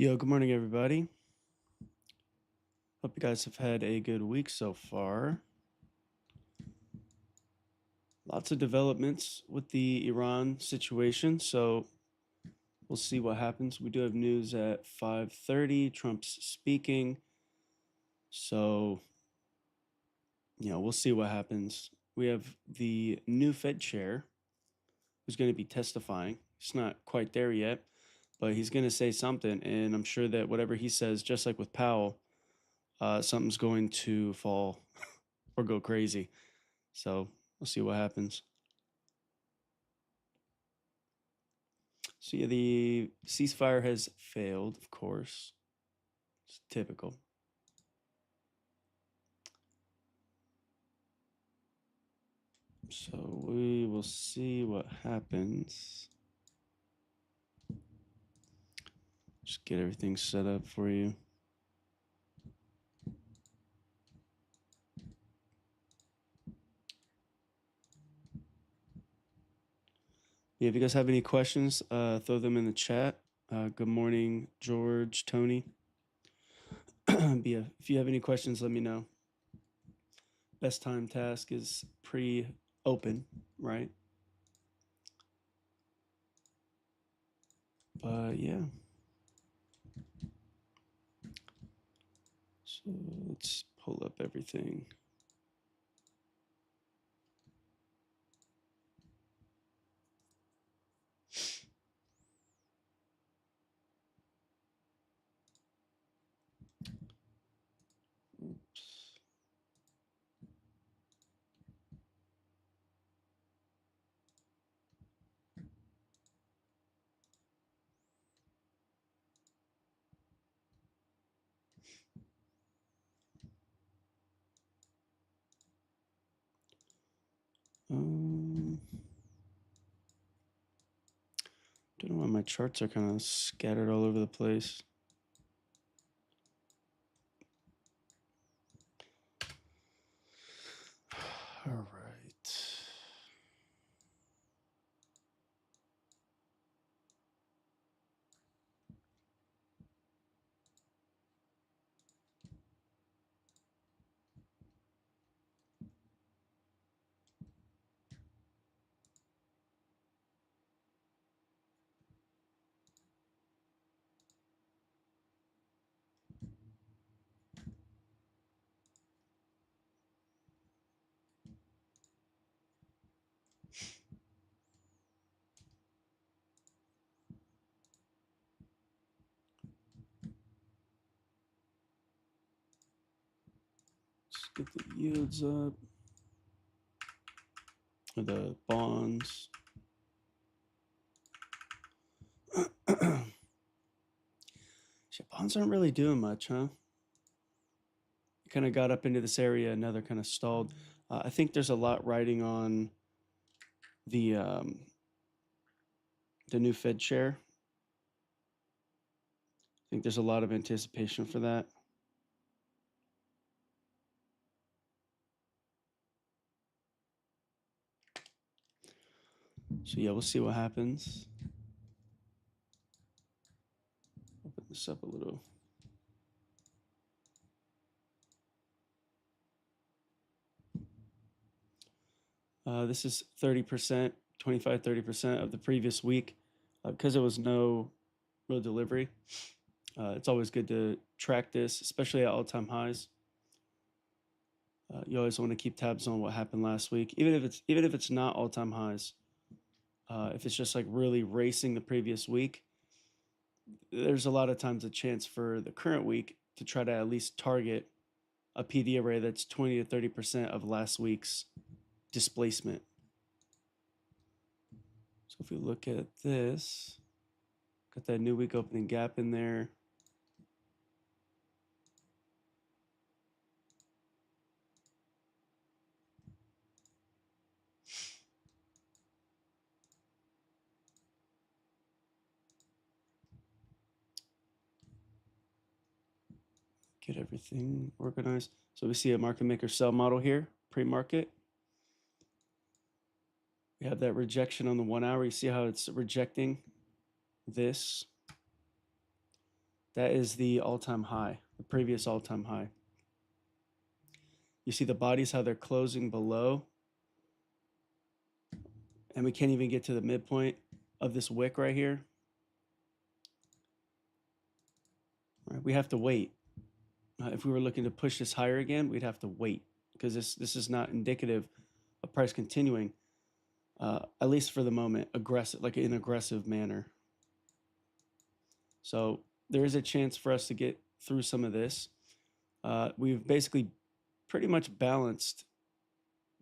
Yo, good morning, everybody. Hope you guys have had a good week so far. Lots of developments with the Iran situation, so we'll see what happens. We do have news at 5:30. Trump's speaking, so we'll see what happens. We have the new Fed chair who's going to be testifying. He's not quite there yet, but he's going to say something, and I'm sure that whatever he says, just like with Powell, something's going to fall or go crazy. So we'll see what happens. So yeah, the ceasefire has failed, of course. It's typical. So we will see what happens. Just get everything set up for you. Yeah, if you guys have any questions, throw them in the chat. Good morning, George, Tony. But yeah, if you have any questions, let me know. Best time task is pre-open, right? But yeah. So let's pull up everything. Oops. Don't know why my charts are kind of scattered all over the place. All right. Let's get the yields up. Or the bonds. Shit, bonds aren't really doing much, huh? Kind of got up into this area, and now they're kind of stalled. I think there's a lot riding on the new Fed chair. I think there's a lot of anticipation for that. So yeah, we'll see what happens. Open this up a little. This is 30%, 25, 30% of the previous week. Because there was no real delivery, it's always good to track this, especially at all-time highs. You always want to keep tabs on what happened last week, even if it's not all-time highs. If it's just like really racing the previous week, there's a lot of times a chance for the current week to try to at least target a PD array that's 20 to 30% of last week's displacement. So if we look at this, got that new week opening gap in there. Get everything organized. So we see a market maker sell model here, pre-market. We have that rejection on the 1 hour. You see how it's rejecting this. That is the all-time high, the previous all-time high. You see the bodies, how they're closing below, and we can't even get to the midpoint of this wick right here. All right, we have to wait. If we were looking to push this higher again, we'd have to wait because this is not indicative of price continuing, at least for the moment, aggressive, like in an aggressive manner. So there is a chance for us to get through some of this. We've basically pretty much balanced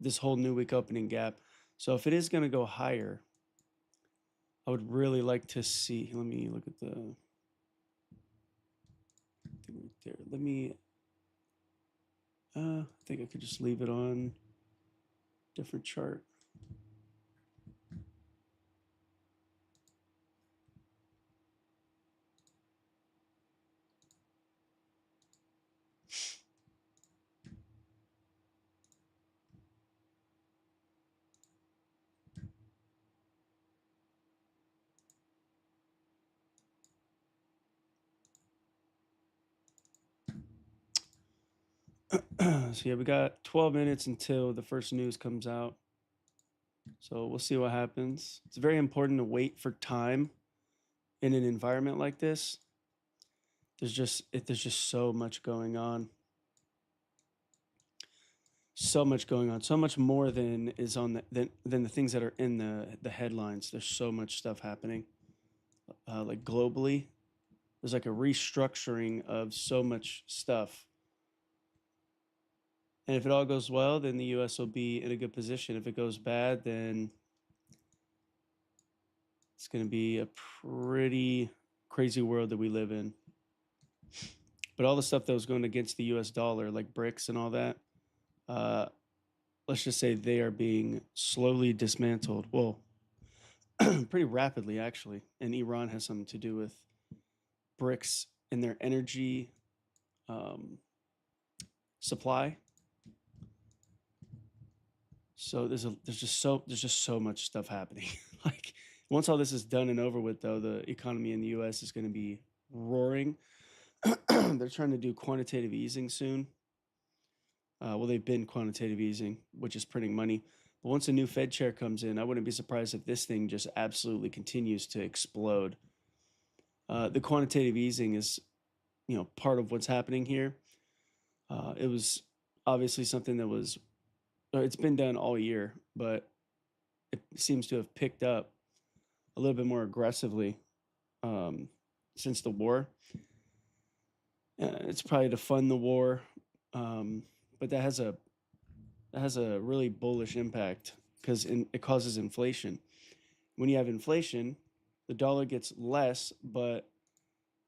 this whole new week opening gap. So if it is going to go higher, I would really like to see, let me look at the thing right there. Let me, I think I could just leave it on different chart. So yeah, we got 12 minutes until the first news comes out. So we'll see what happens. It's very important to wait for time in an environment like this. There's just so much going on. So much going on. So much more than is on than the things that are in the headlines. There's so much stuff happening. Like globally, there's like a restructuring of so much stuff. And if it all goes well, then the US will be in a good position. If it goes bad, then it's going to be a pretty crazy world that we live in. But all the stuff that was going against the US dollar, like BRICS and all that, let's just say they are being slowly dismantled. Well, pretty rapidly, actually. And Iran has something to do with BRICS and their energy supply. So there's just so much stuff happening. Like once all this is done and over with, though, the economy in the U.S. is going to be roaring. They're trying to do quantitative easing soon. Well, they've been quantitative easing, which is printing money. But once a new Fed chair comes in, I wouldn't be surprised if this thing just absolutely continues to explode. The quantitative easing is, part of what's happening here. It was obviously something that was, it's been done all year, but it seems to have picked up a little bit more aggressively since the war. It's probably to fund the war, but that has a really bullish impact because it causes inflation. When you have inflation, the dollar gets less, but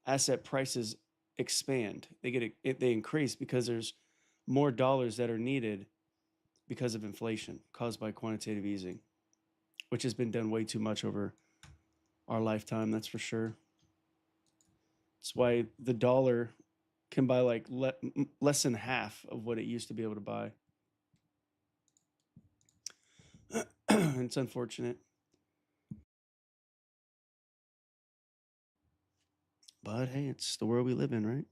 asset prices expand. They increase because there's more dollars that are needed because of inflation caused by quantitative easing, which has been done way too much over our lifetime, that's for sure. That's why the dollar can buy like less than half of what it used to be able to buy. It's unfortunate. But hey, it's the world we live in, right?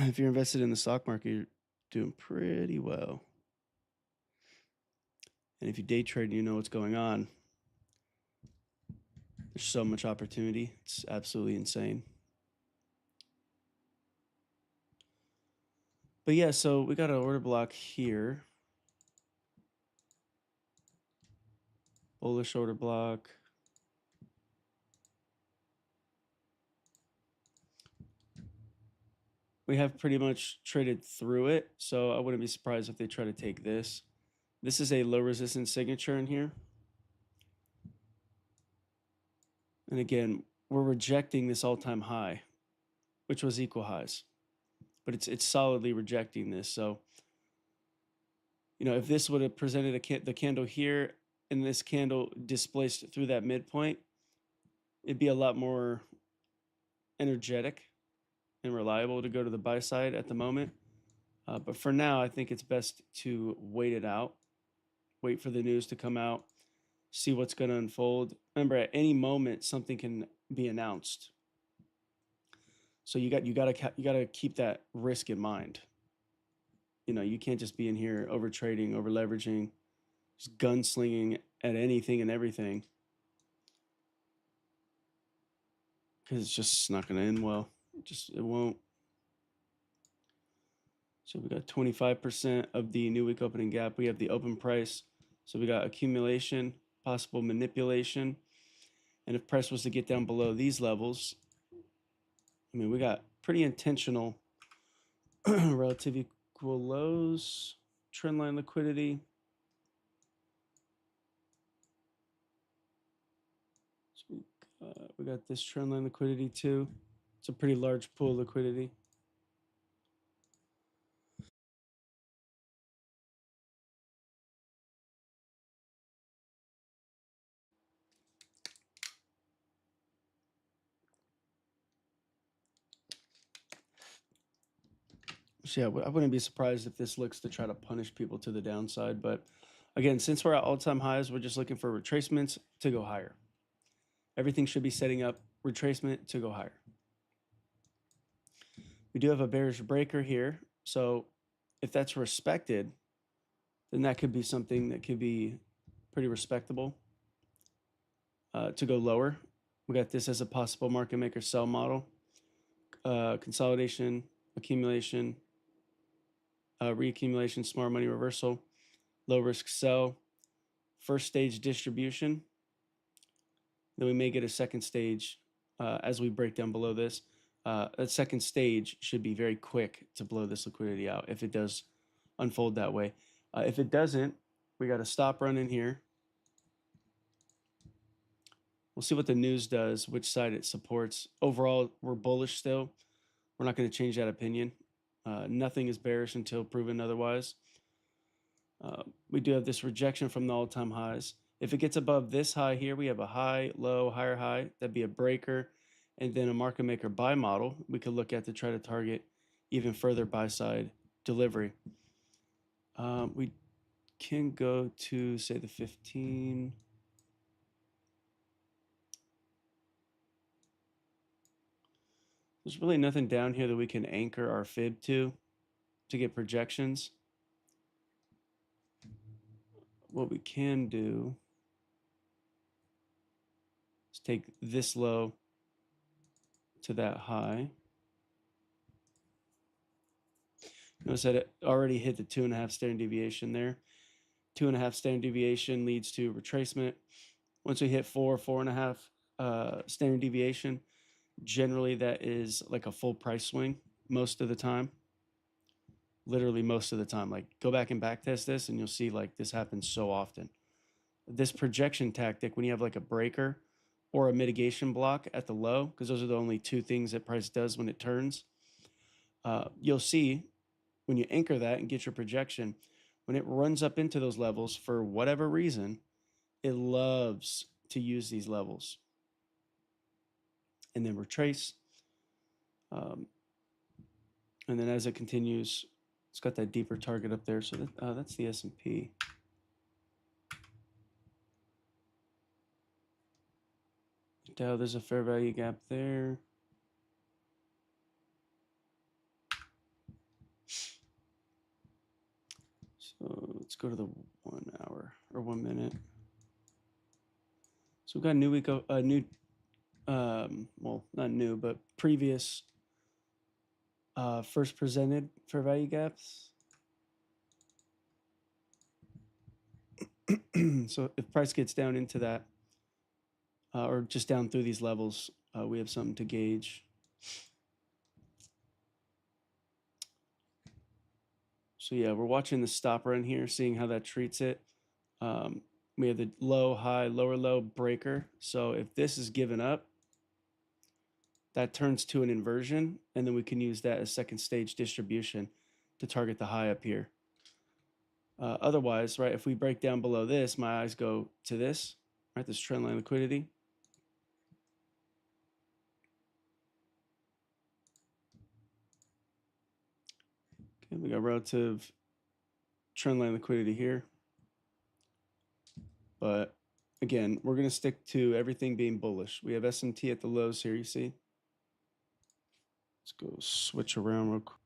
If you're invested in the stock market, you're doing pretty well. And if you day trade and you know what's going on, there's so much opportunity. It's absolutely insane. But yeah, so we got an order block here. Bullish order block. We have pretty much traded through it, so I wouldn't be surprised if they try to take this. This is a low resistance signature in here. And again, we're rejecting this all-time high, which was equal highs. But it's solidly rejecting this. So, if this would have presented the candle here and this candle displaced through that midpoint, it'd be a lot more energetic and reliable to go to the buy side at the moment. But for now, I think it's best to wait it out, wait for the news to come out, see what's going to unfold. Remember, at any moment, something can be announced. So you gotta keep that risk in mind. You know, you can't just be in here over trading, over leveraging, just gunslinging at anything and everything, because it's just not going to end well. It won't. So we got 25% of the new week opening gap. We have the open price. So we got accumulation, possible manipulation. And if price was to get down below these levels, I mean, we got pretty intentional relative equal lows, trendline liquidity. So we got this trendline liquidity too. It's a pretty large pool of liquidity. So yeah, I wouldn't be surprised if this looks to try to punish people to the downside. But again, since we're at all-time highs, we're just looking for retracements to go higher. Everything should be setting up retracement to go higher. We do have a bearish breaker here. So if that's respected, then that could be something that could be pretty respectable to go lower. We got this as a possible market maker sell model. Consolidation, accumulation, reaccumulation, smart money reversal, low risk sell, first stage distribution. Then we may get a second stage as we break down below this. A second stage should be very quick to blow this liquidity out if it does unfold that way. If it doesn't, we got a stop run in here. We'll see what the news does, which side it supports. Overall, we're bullish still. We're not going to change that opinion. Nothing is bearish until proven otherwise. We do have this rejection from the all-time highs. If it gets above this high here, we have a high, low, higher high. That'd be a breaker, and then a market maker buy model we could look at to try to target even further buy side delivery. We can go to, say, the 15. There's really nothing down here that we can anchor our fib to get projections. What we can do is take this low to that high. Notice that it already hit the 2.5 standard deviation there. 2.5 standard deviation leads to retracement. Once we hit 4.5 standard deviation, generally that is like a full price swing most of the time. Literally most of the time. Like, go back and back test this and you'll see like this happens so often. This projection tactic, when you have like a breaker or a mitigation block at the low, because those are the only two things that price does when it turns, you'll see when you anchor that and get your projection, when it runs up into those levels for whatever reason, it loves to use these levels and then retrace. And then as it continues, it's got that deeper target up there. So that's the S&P. Dow, there's a fair value gap there. So let's go to the 1 hour or 1 minute. So we've got a new week, well, not new, but previous first presented fair value gaps. So if price gets down into that, or just down through these levels, we have something to gauge. So yeah, we're watching the stop run here, seeing how that treats it. We have the low, high, lower, low breaker. So if this is given up, that turns to an inversion, and then we can use that as second stage distribution to target the high up here. Otherwise, right, if we break down below this, my eyes go to this, right, this trendline liquidity. Okay, we got relative trendline liquidity here. But again, we're going to stick to everything being bullish. We have SMT at the lows here, you see. Let's go switch around real quick.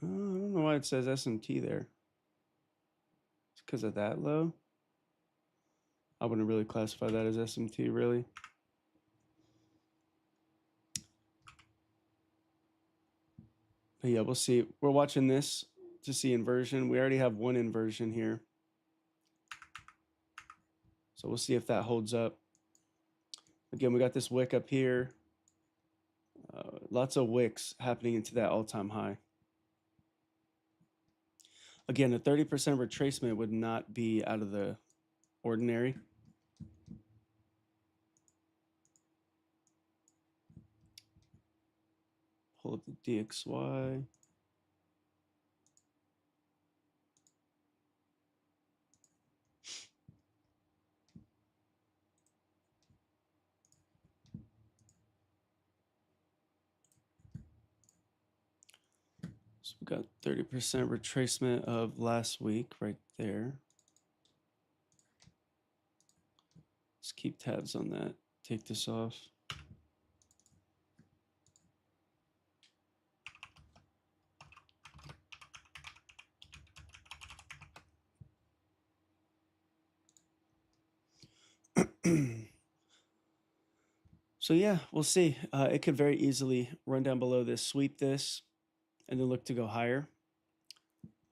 I don't know why it says SMT there. It's because of that low. I wouldn't really classify that as SMT, really. But yeah, we'll see. We're watching this to see inversion. We already have one inversion here. So we'll see if that holds up. Again, we got this wick up here. Lots of wicks happening into that all-time high. Again, a 30% retracement would not be out of the ordinary. Pull up the DXY. So we got 30% retracement of last week right there. Let's keep tabs on that. Take this off. So yeah, we'll see. It could very easily run down below this, sweep this, and then look to go higher.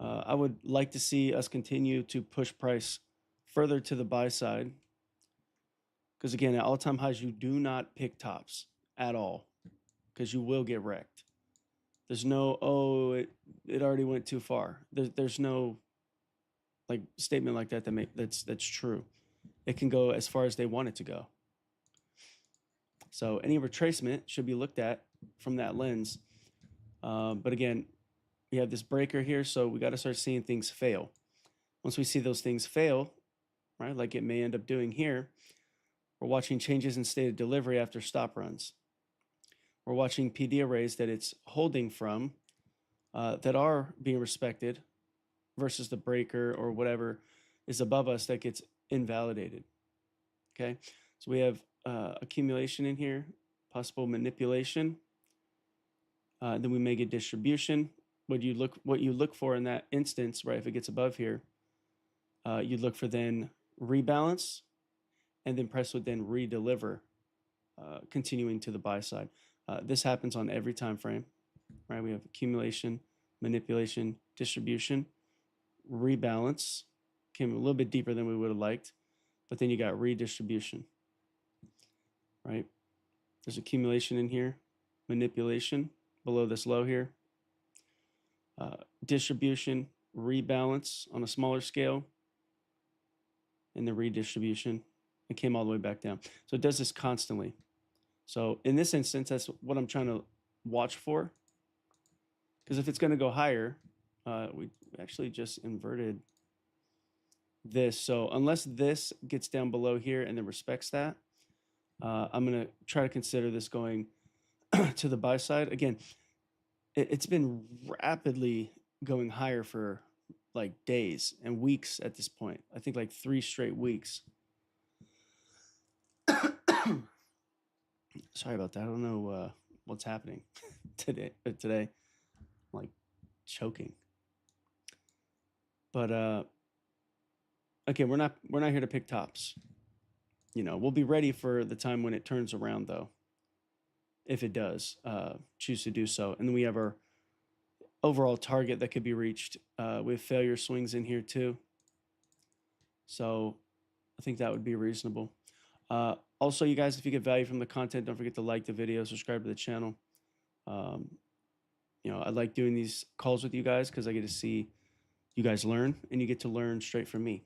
I would like to see us continue to push price further to the buy side. Because again, at all-time highs, you do not pick tops at all, because you will get wrecked. There's no, oh, it already went too far. There's no like statement like that that's true. It can go as far as they want it to go. So any retracement should be looked at from that lens. But again, we have this breaker here, so we got to start seeing things fail. Once we see those things fail, right, like it may end up doing here, we're watching changes in state of delivery after stop runs. We're watching PD arrays that it's holding from that are being respected versus the breaker or whatever is above us that gets invalidated. Okay, so we have accumulation in here, possible manipulation. Then we may get distribution. What you look for in that instance, right? If it gets above here, you'd look for then rebalance, and then price would then redeliver, continuing to the buy side. This happens on every time frame, right? We have accumulation, manipulation, distribution, rebalance. Came a little bit deeper than we would have liked, but then you got redistribution, right? There's accumulation in here, manipulation below this low here, distribution, rebalance on a smaller scale, and the redistribution. It came all the way back down. So it does this constantly. So in this instance, that's what I'm trying to watch for. Because if it's going to go higher, we actually just inverted this. So unless this gets down below here and then respects that, I'm going to try to consider this going to the buy side. Again, it's been rapidly going higher for like days and weeks at this point. I think like 3 straight weeks. Sorry about that. I don't know what's happening today. I'm like choking. But again, we're not here to pick tops. You know, we'll be ready for the time when it turns around, though, if it does choose to do so. And then we have our overall target that could be reached with failure swings in here too. So I think that would be reasonable. Also, you guys, if you get value from the content, don't forget to like the video, subscribe to the channel. You know, I like doing these calls with you guys because I get to see you guys learn, and you get to learn straight from me.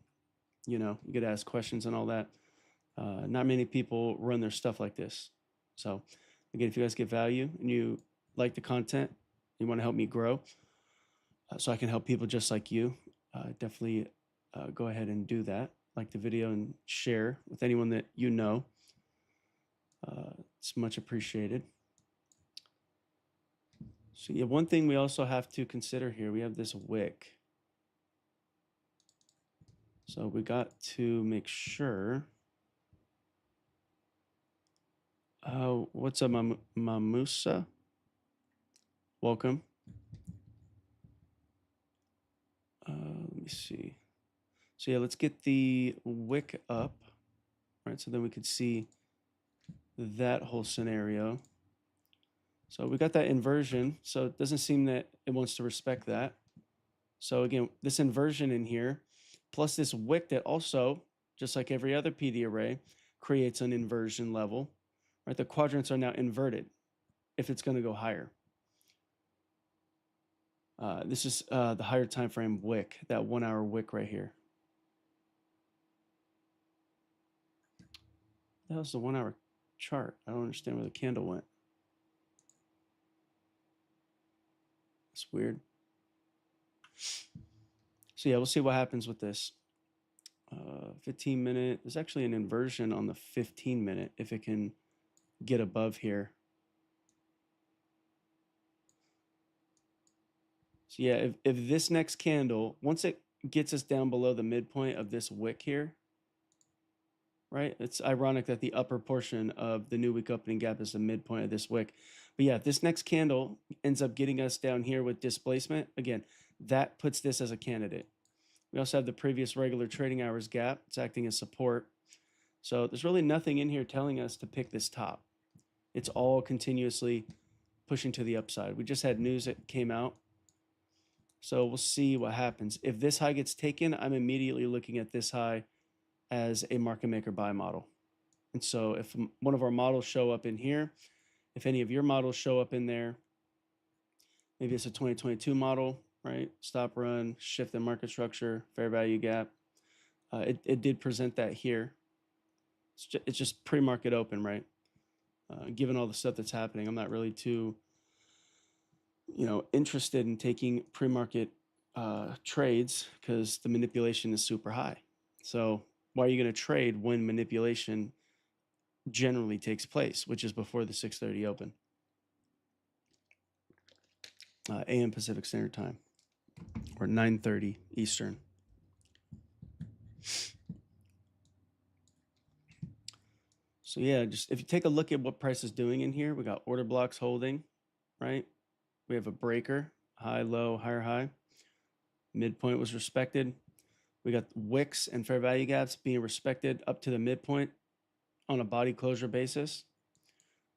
You know, you get to ask questions and all that. Not many people run their stuff like this. So again, if you guys get value and you like the content, you want to help me grow so I can help people just like you, definitely go ahead and do that. Like the video and share with anyone that you know. It's much appreciated. So yeah, one thing we also have to consider here, we have this wick. So we got to make sure. What's up, Mamusa? Welcome. Let me see. So yeah, let's get the wick up, right? So then we could see that whole scenario. So we got that inversion. So it doesn't seem that it wants to respect that. So again, this inversion in here, plus this wick that also, just like every other PD array, creates an inversion level, right? The quadrants are now inverted if it's going to go higher. This is the higher time frame wick, that 1 hour wick right here. That was the 1 hour chart. I don't understand where the candle went. It's weird. So yeah, we'll see what happens with this. 15 minute, there's actually an inversion on the 15 minute if it can get above here. So yeah, if this next candle, once it gets us down below the midpoint of this wick here, right? It's ironic that the upper portion of the new week opening gap is the midpoint of this wick. But yeah, if this next candle ends up getting us down here with displacement, again, that puts this as a candidate. We also have the previous regular trading hours gap. It's acting as support. So there's really nothing in here telling us to pick this top. It's all continuously pushing to the upside. We just had news that came out. So we'll see what happens. If this high gets taken, I'm immediately looking at this high as a market maker buy model. And so if one of our models show up in here, if any of your models show up in there, maybe it's a 2022 model, right? Stop run, shift in market structure, fair value gap. It did present that here. It's just pre-market open, right? Given all the stuff that's happening, I'm not really too, interested in taking pre-market trades because the manipulation is super high. So why are you going to trade when manipulation generally takes place, which is before the 6:30 open, a.m. Pacific Standard Time, or 9:30 Eastern. So yeah, just if you take a look at what price is doing in here, we got order blocks holding, right? We have a breaker, high, low, higher, high. Midpoint was respected. We got wicks and fair value gaps being respected up to the midpoint on a body closure basis.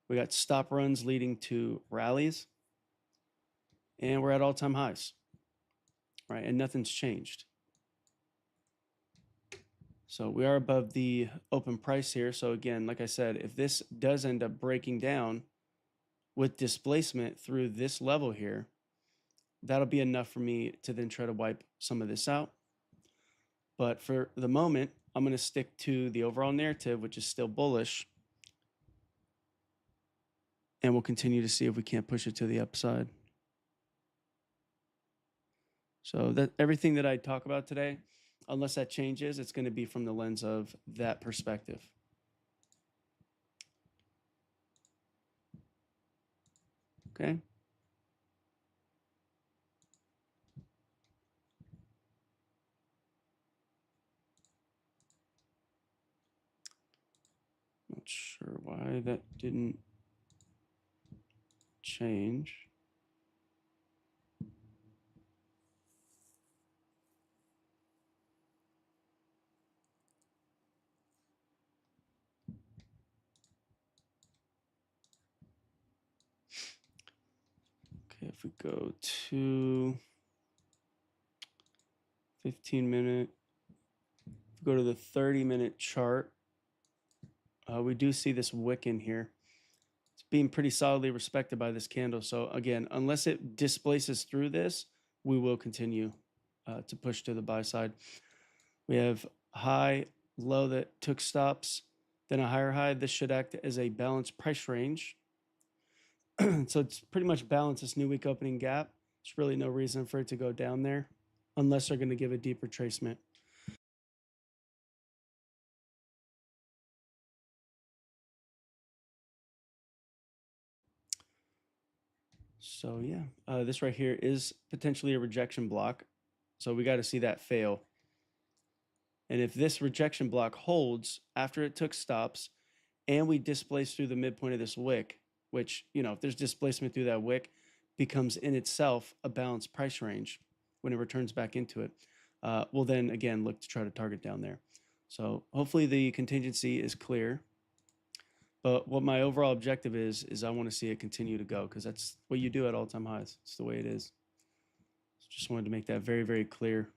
We got stop runs leading to rallies, and we're at all-time highs, right? And nothing's changed. So we are above the open price here. So again, like I said, if this does end up breaking down with displacement through this level here, that'll be enough for me to then try to wipe some of this out. But for the moment, I'm going to stick to the overall narrative, which is still bullish. And we'll continue to see if we can't push it to the upside. So that everything that I talk about today, unless that changes, it's going to be from the lens of that perspective. Okay. Not sure why that didn't change. Okay, if we go to 15 minute, if we go to the 30-minute chart, we do see this wick in here. It's being pretty solidly respected by this candle. So again, unless it displaces through this, we will continue to push to the buy side. We have high, low that took stops, then a higher high. This should act as a balanced price range. So it's pretty much balanced this new week opening gap. There's really no reason for it to go down there unless they're going to give a deep retracement. So yeah, this right here is potentially a rejection block. So we got to see that fail. And if this rejection block holds after it took stops and we displace through the midpoint of this wick, which, if there's displacement through that wick, becomes in itself a balanced price range when it returns back into it, we'll then again look to try to target down there. So hopefully the contingency is clear. But what my overall objective is I want to see it continue to go, because that's what you do at all-time highs. It's the way it is. So just wanted to make that very, very clear.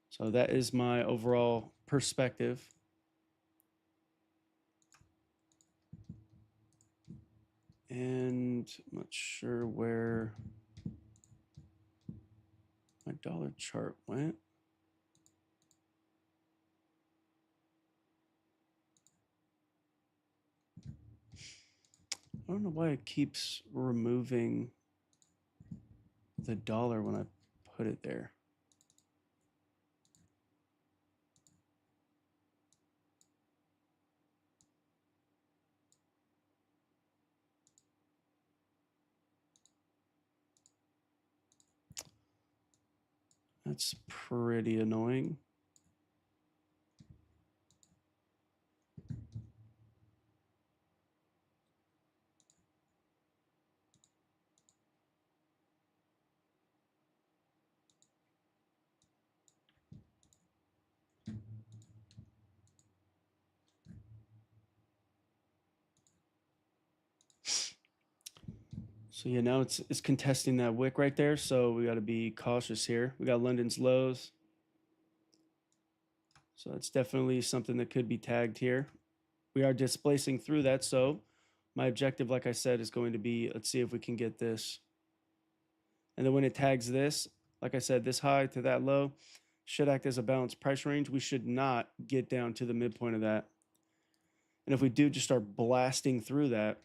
So that is my overall perspective. And I'm not sure where my dollar chart went. I don't know why it keeps removing the dollar when I put it there. That's pretty annoying. So yeah, now it's contesting that wick right there. So we got to be cautious here. We got London's lows. So it's definitely something that could be tagged here. We are displacing through that. So my objective, like I said, is going to be, let's see if we can get this. And then when it tags this, like I said, this high to that low should act as a balanced price range. We should not get down to the midpoint of that. And if we do just start blasting through that,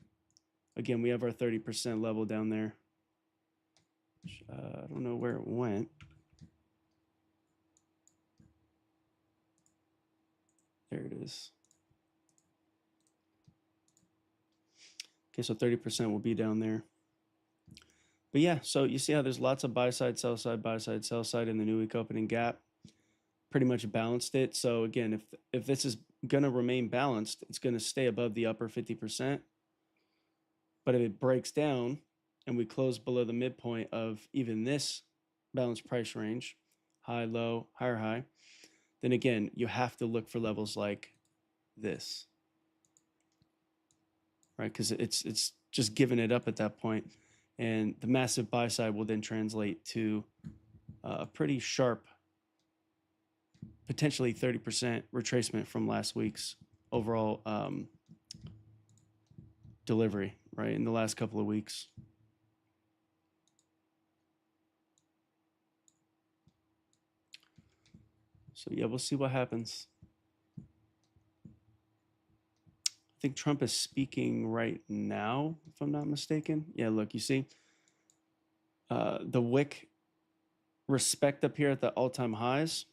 again, we have our 30% level down there. I don't know where it went. There it is. Okay, so 30% will be down there. But yeah, so you see how there's lots of buy side, sell side in the new week opening gap. Pretty much balanced it. So again, if this is going to remain balanced, it's going to stay above the upper 50%. But if it breaks down and we close below the midpoint of even this balanced price range, high, low, higher, high, then again, you have to look for levels like this, right? Because it's just giving it up at that point. And the massive buy side will then translate to a pretty sharp, potentially 30% retracement from last week's overall delivery, right, in the last couple of weeks. So yeah, we'll see what happens. I think Trump is speaking right now, if I'm not mistaken. Yeah, look, you see the wick respect up here at the all-time highs.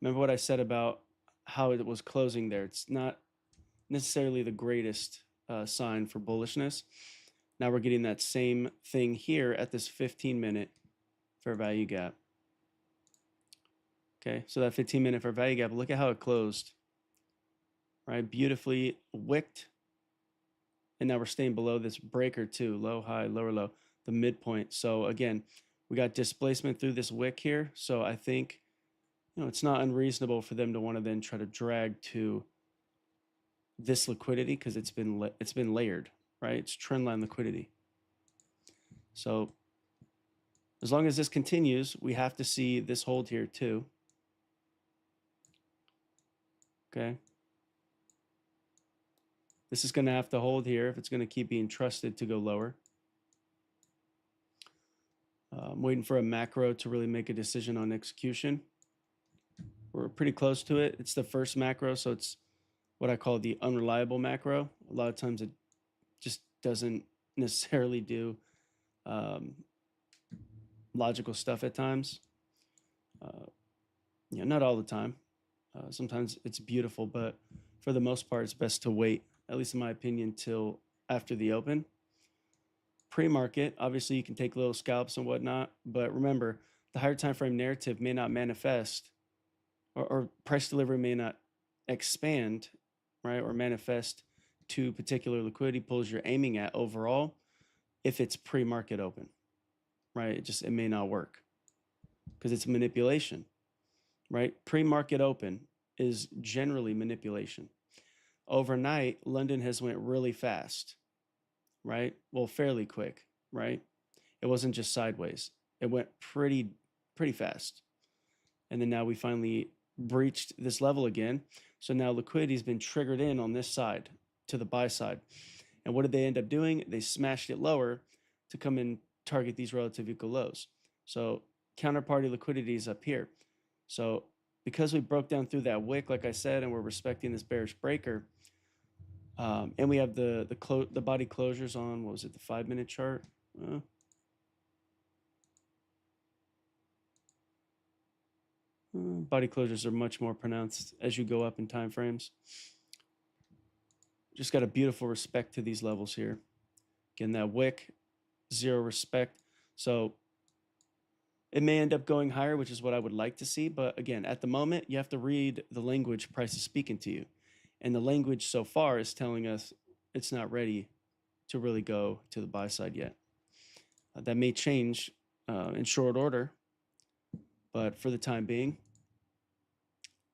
Remember what I said about how it was closing there. It's not necessarily the greatest sign for bullishness. Now we're getting that same thing here at this 15-minute fair value gap. Okay, so that 15-minute fair value gap, look at how it closed. Right, beautifully wicked. And now we're staying below this breaker too, low, high, lower, low, the midpoint. So again, we got displacement through this wick here. So I think, it's not unreasonable for them to want to then try to drag to this liquidity, because it's been layered, right? It's trendline liquidity. So as long as this continues, we have to see this hold here too. Okay. This is going to have to hold here if it's going to keep being trusted to go lower. I'm waiting for a macro to really make a decision on execution. We're pretty close to it. It's the first macro, so it's what I call the unreliable macro. A lot of times it just doesn't necessarily do logical stuff at times. Not all the time. Sometimes it's beautiful, but for the most part, it's best to wait, at least in my opinion, till after the open. Pre-market, obviously you can take little scalps and whatnot, but remember, the higher time frame narrative may not manifest or price delivery may not expand, right, or manifest to particular liquidity pools you're aiming at overall if it's pre-market open, right? It may not work because it's manipulation, right? Pre-market open is generally manipulation. Overnight, London has went really fast, right? Well, fairly quick, right? It wasn't just sideways. It went pretty fast. And then now we finally breached this level again. So now liquidity has been triggered in on this side to the buy side. And what did they end up doing? They smashed it lower to come and target these relative equal lows. So counterparty liquidity is up here. So because we broke down through that wick, like I said, and we're respecting this bearish breaker, and we have the body closures on, what was it, the 5-minute chart? Body closures are much more pronounced as you go up in time frames. Just got a beautiful respect to these levels here. Again, that wick, zero respect. So it may end up going higher, which is what I would like to see. But again, at the moment, you have to read the language price is speaking to you. And the language so far is telling us it's not ready to really go to the buy side yet. That may change in short order. But for the time being,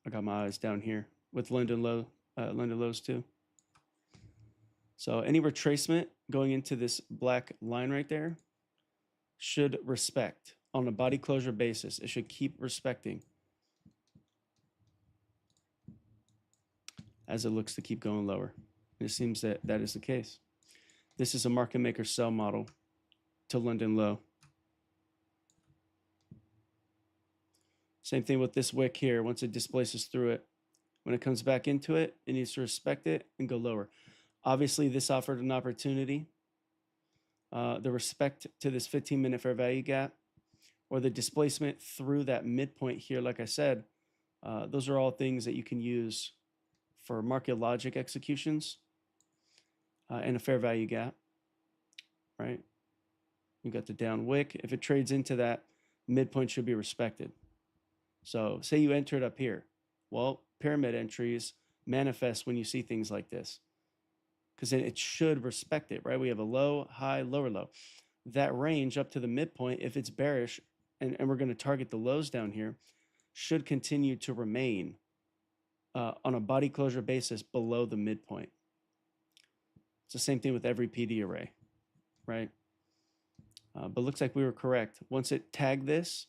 I got my eyes down here with London lows too. So any retracement going into this black line right there should respect on a body closure basis. It should keep respecting as it looks to keep going lower. And it seems that that is the case. This is a market maker sell model to London low. Same thing with this wick here. Once it displaces through it, when it comes back into it, it needs to respect it and go lower. Obviously, this offered an opportunity. The respect to this 15-minute fair value gap or the displacement through that midpoint here, like I said, those are all things that you can use for market logic executions and a fair value gap, right? You got the down wick. If it trades into that, midpoint should be respected. So say you entered up here. Well, pyramid entries manifest when you see things like this because then it should respect it, right? We have a low, high, lower low. That range up to the midpoint, if it's bearish, and we're going to target the lows down here, should continue to remain on a body closure basis below the midpoint. It's the same thing with every PD array, right? But looks like we were correct. Once it tagged this,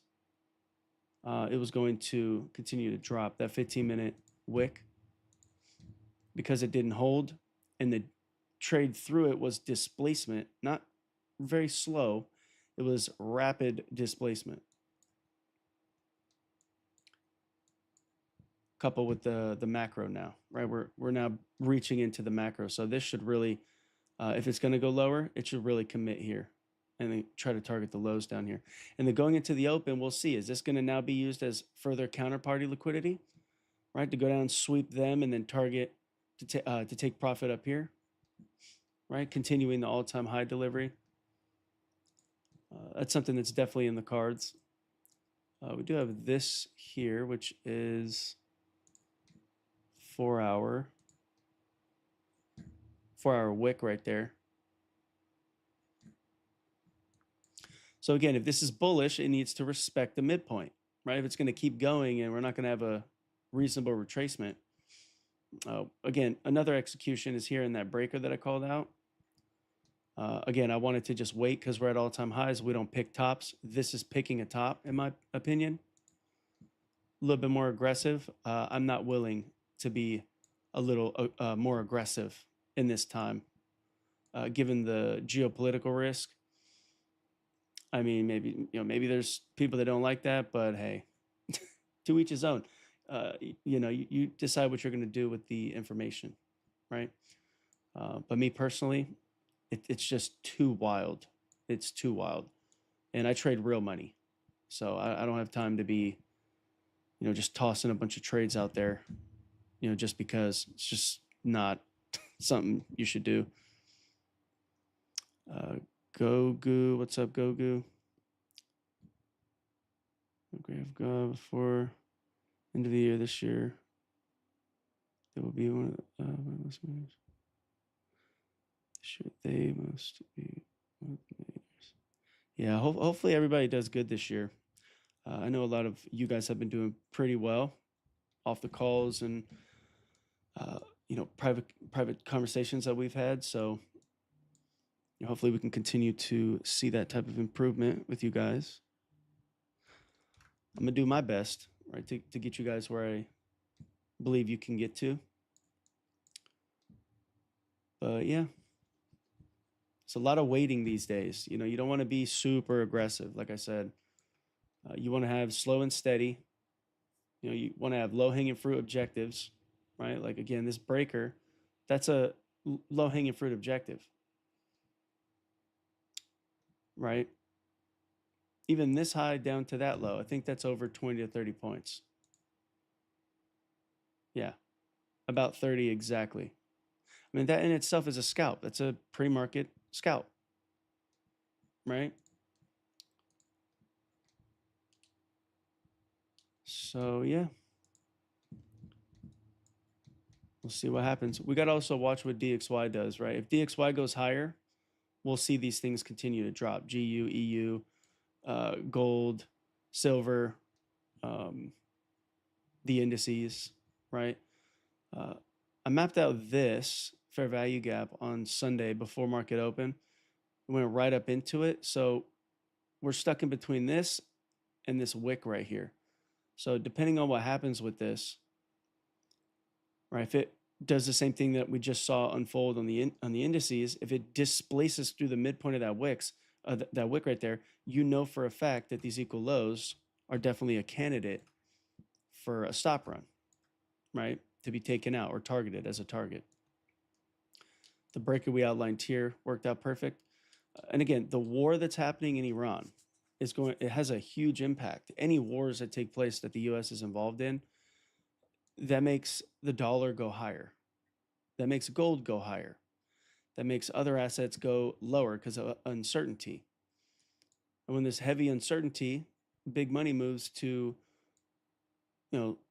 it was going to continue to drop that 15-minute wick because it didn't hold, and the trade through it was displacement, not very slow. It was rapid displacement. Coupled with the macro now, right? We're now reaching into the macro. So this should really, if it's going to go lower, it should really commit here and then try to target the lows down here. And then going into the open, we'll see, is this going to now be used as further counterparty liquidity, right? To go down, sweep them, and then target to take profit up here, right? Continuing the all-time high delivery. That's something that's definitely in the cards. We do have this here, which is 4-hour wick right there. So again, if this is bullish, it needs to respect the midpoint, right? If it's going to keep going and we're not going to have a reasonable retracement. Again, another execution is here in that breaker that I called out. Again, I wanted to just wait because we're at all-time highs. We don't pick tops. This is picking a top, in my opinion. A little bit more aggressive. I'm not willing to be a little more aggressive in this time, given the geopolitical risk. I mean, maybe there's people that don't like that, but hey, to each his own. You decide what you're going to do with the information, right? But me personally, it's just too wild. It's too wild, and I trade real money, so I don't have time to be, just tossing a bunch of trades out there, just because it's just not something you should do. Gogu, what's up, Gogu? Grave before End of the year this year, it will be one of the sure they must be one of the leaders. Yeah, hopefully everybody does good this year. I know a lot of you guys have been doing pretty well off the calls and private conversations that we've had. So hopefully we can continue to see that type of improvement with you guys. I'm gonna do my best, right, to get you guys where I believe you can get to. But yeah, it's a lot of waiting these days. You don't want to be super aggressive. Like I said, you want to have slow and steady. You want to have low hanging fruit objectives, right? Like again, this breaker, that's a low hanging fruit objective, right? Even this high down to that low, I think that's over 20 to 30 points. Yeah, about 30 exactly. I mean, that in itself is a scalp. That's a pre-market scalp, right? So yeah, we'll see what happens. We got to also watch what DXY does, right? If DXY goes higher, we'll see these things continue to drop. GU, EU, gold, silver, the indices, right? I mapped out this fair value gap on Sunday before market open. We went right up into it. So we're stuck in between this and this wick right here. So depending on what happens with this, right, if it does the same thing that we just saw unfold on the indices, if it displaces through the midpoint of that wick right there, for a fact that these equal lows are definitely a candidate for a stop run, right, to be taken out or targeted as a target. The breaker we outlined here worked out perfect. And again, the war that's happening in Iran it has a huge impact. Any wars that take place that the US is involved in, that makes the dollar go higher. That makes gold go higher. That makes other assets go lower because of uncertainty. And when there's heavy uncertainty, big money moves to,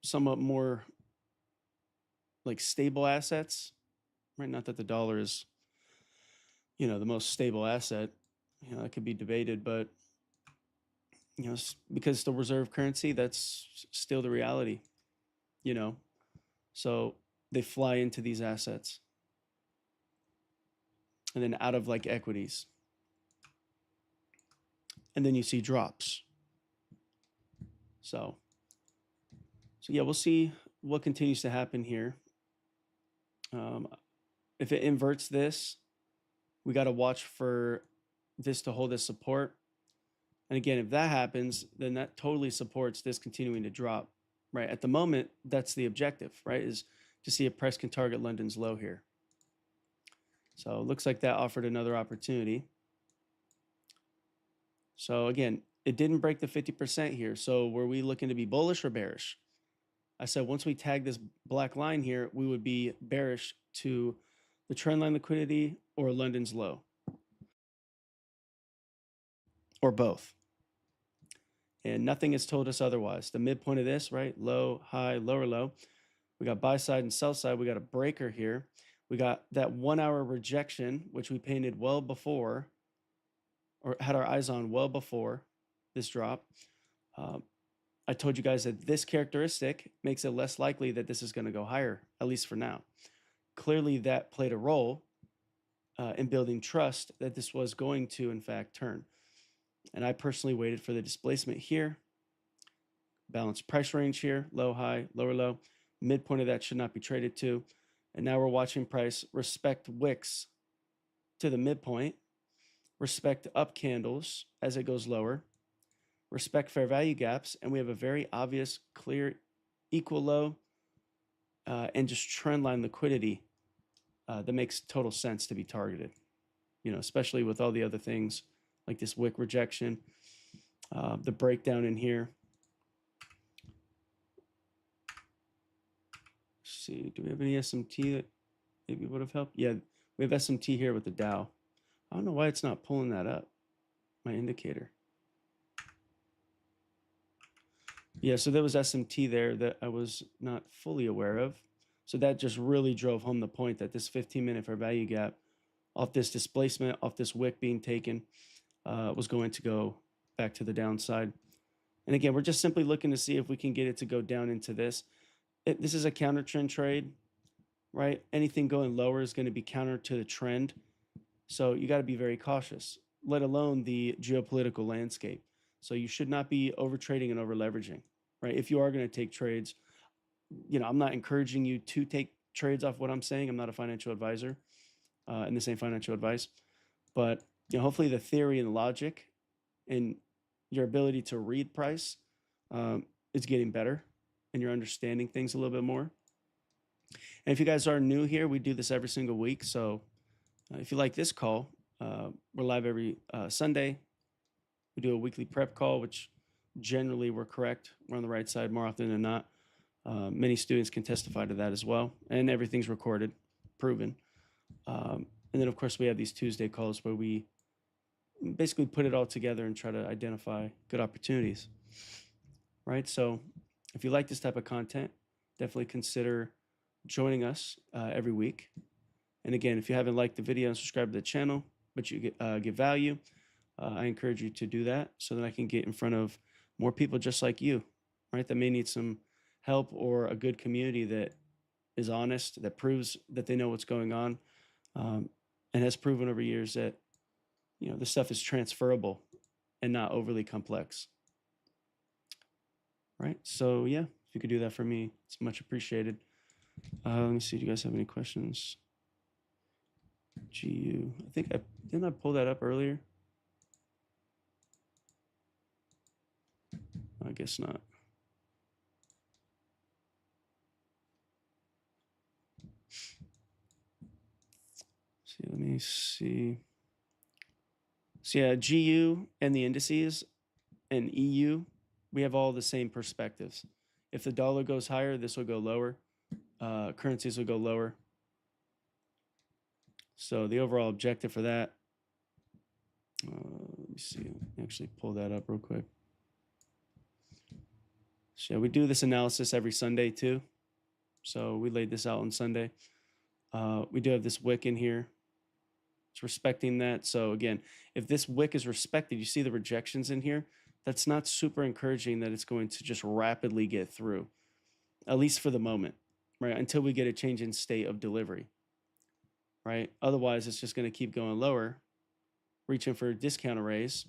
somewhat more like stable assets, right? Not that the dollar is, the most stable asset, that could be debated, but, because the reserve currency, that's still the reality, So they fly into these assets and then out of like equities. And then you see drops. So yeah, we'll see what continues to happen here. If it inverts this, we got to watch for this to hold as support. And again, if that happens, then that totally supports this continuing to drop, right? At the moment, that's the objective, right? Is to see if price can target London's low here. So it looks like that offered another opportunity. So again, it didn't break the 50% here. So were we looking to be bullish or bearish? I said once we tag this black line here, we would be bearish to the trendline liquidity or London's low, or both. And nothing has told us otherwise. The midpoint of this, right? Low, high, lower, low. We got buy side and sell side. We got a breaker here. We got that 1 hour rejection, which we painted well before, or had our eyes on well before this drop. I told you guys that this characteristic makes it less likely that this is going to go higher, at least for now. Clearly, that played a role in building trust that this was going to, in fact, turn. And I personally waited for the displacement here. Balanced price range here, low, high, lower, low. Midpoint of that should not be traded to. And now we're watching price respect wicks to the midpoint, respect up candles as it goes lower, respect fair value gaps, and we have a very obvious, clear, equal low, and just trend line liquidity that makes total sense to be targeted, especially with all the other things like this wick rejection, the breakdown in here. Let's see, do we have any SMT that maybe would have helped? Yeah, we have SMT here with the Dow. I don't know why it's not pulling that up, my indicator. Yeah, so there was SMT there that I was not fully aware of. So that just really drove home the point that this 15-minute fair value gap off this displacement, off this wick being taken, was going to go back to the downside. And again, we're just simply looking to see if we can get it to go down into this. This is a counter trend trade, right? Anything going lower is going to be counter to the trend. So you got to be very cautious, let alone the geopolitical landscape. So you should not be over trading and over leveraging, right? If you are going to take trades, I'm not encouraging you to take trades off what I'm saying. I'm not a financial advisor, and this ain't financial advice. But hopefully the theory and logic and your ability to read price is getting better, and you're understanding things a little bit more. And if you guys are new here, we do this every single week. So if you like this call, we're live every Sunday. We do a weekly prep call, which generally we're correct. We're on the right side more often than not. Many students can testify to that as well. And everything's recorded, proven. And then, of course, we have these Tuesday calls where we basically put it all together and try to identify good opportunities. Right? So if you like this type of content, definitely consider joining us every week. And again, if you haven't liked the video and subscribed to the channel, but you get value, I encourage you to do that so that I can get in front of more people just like you, right? That may need some help or a good community that is honest, that proves that they know what's going on, and has proven over years that this stuff is transferable and not overly complex, right? So yeah, if you could do that for me, it's much appreciated. Let me see. Do you guys have any questions? GU. I think didn't I pull that up earlier? I guess not. See, let me see. So yeah, GU and the indices and EU, we have all the same perspectives. If the dollar goes higher, this will go lower. Currencies will go lower. So the overall objective for that, let me see, actually pull that up real quick. So yeah, we do this analysis every Sunday too. So we laid this out on Sunday. We do have this wick in here. It's respecting that. So again, if this wick is respected, you see the rejections in here, that's not super encouraging that it's going to just rapidly get through, at least for the moment, right? Until we get a change in state of delivery, right? Otherwise, it's just going to keep going lower, reaching for a discount raise.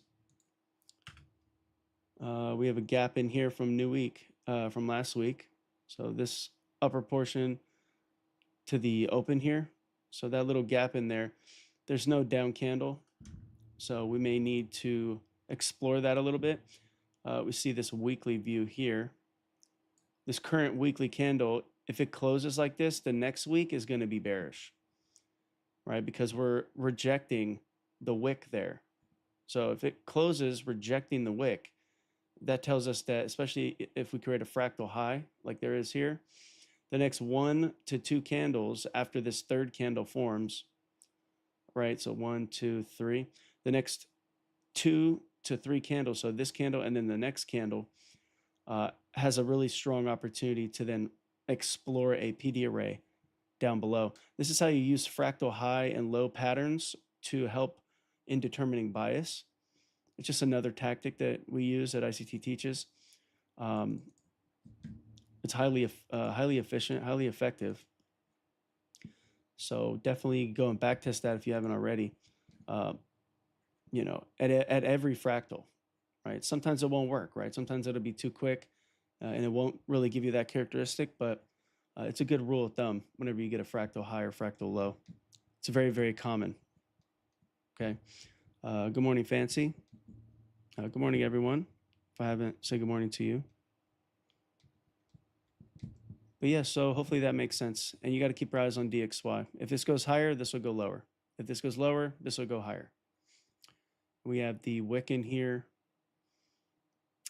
We have a gap in here from new week, from last week. So this upper portion to the open here. So that little gap in there, there's no down candle. So we may need to explore that a little bit. We see this weekly view here. This current weekly candle, if it closes like this, the next week is going to be bearish, right? Because we're rejecting the wick there. So if it closes rejecting the wick, that tells us that, especially if we create a fractal high like there is here, the next 1 to 2 candles after this third candle forms, right? So 1, 2, 3. The next 2 to 3 candles, so this candle and then the next candle, has a really strong opportunity to then explore a PD array down below. This is how you use fractal high and low patterns to help in determining bias. It's just another tactic that we use that ICT teaches. It's highly efficient, highly effective. So definitely go and backtest that if you haven't already. At every fractal, right? Sometimes it won't work, right? Sometimes it'll be too quick, and it won't really give you that characteristic. But it's a good rule of thumb whenever you get a fractal high or fractal low. It's very, very common. Okay. Good morning, Fancy. Good morning, everyone. If I haven't said good morning to you. But yeah, so hopefully that makes sense. And you got to keep your eyes on DXY. If this goes higher, this will go lower. If this goes lower, this will go higher. We have the wick in here.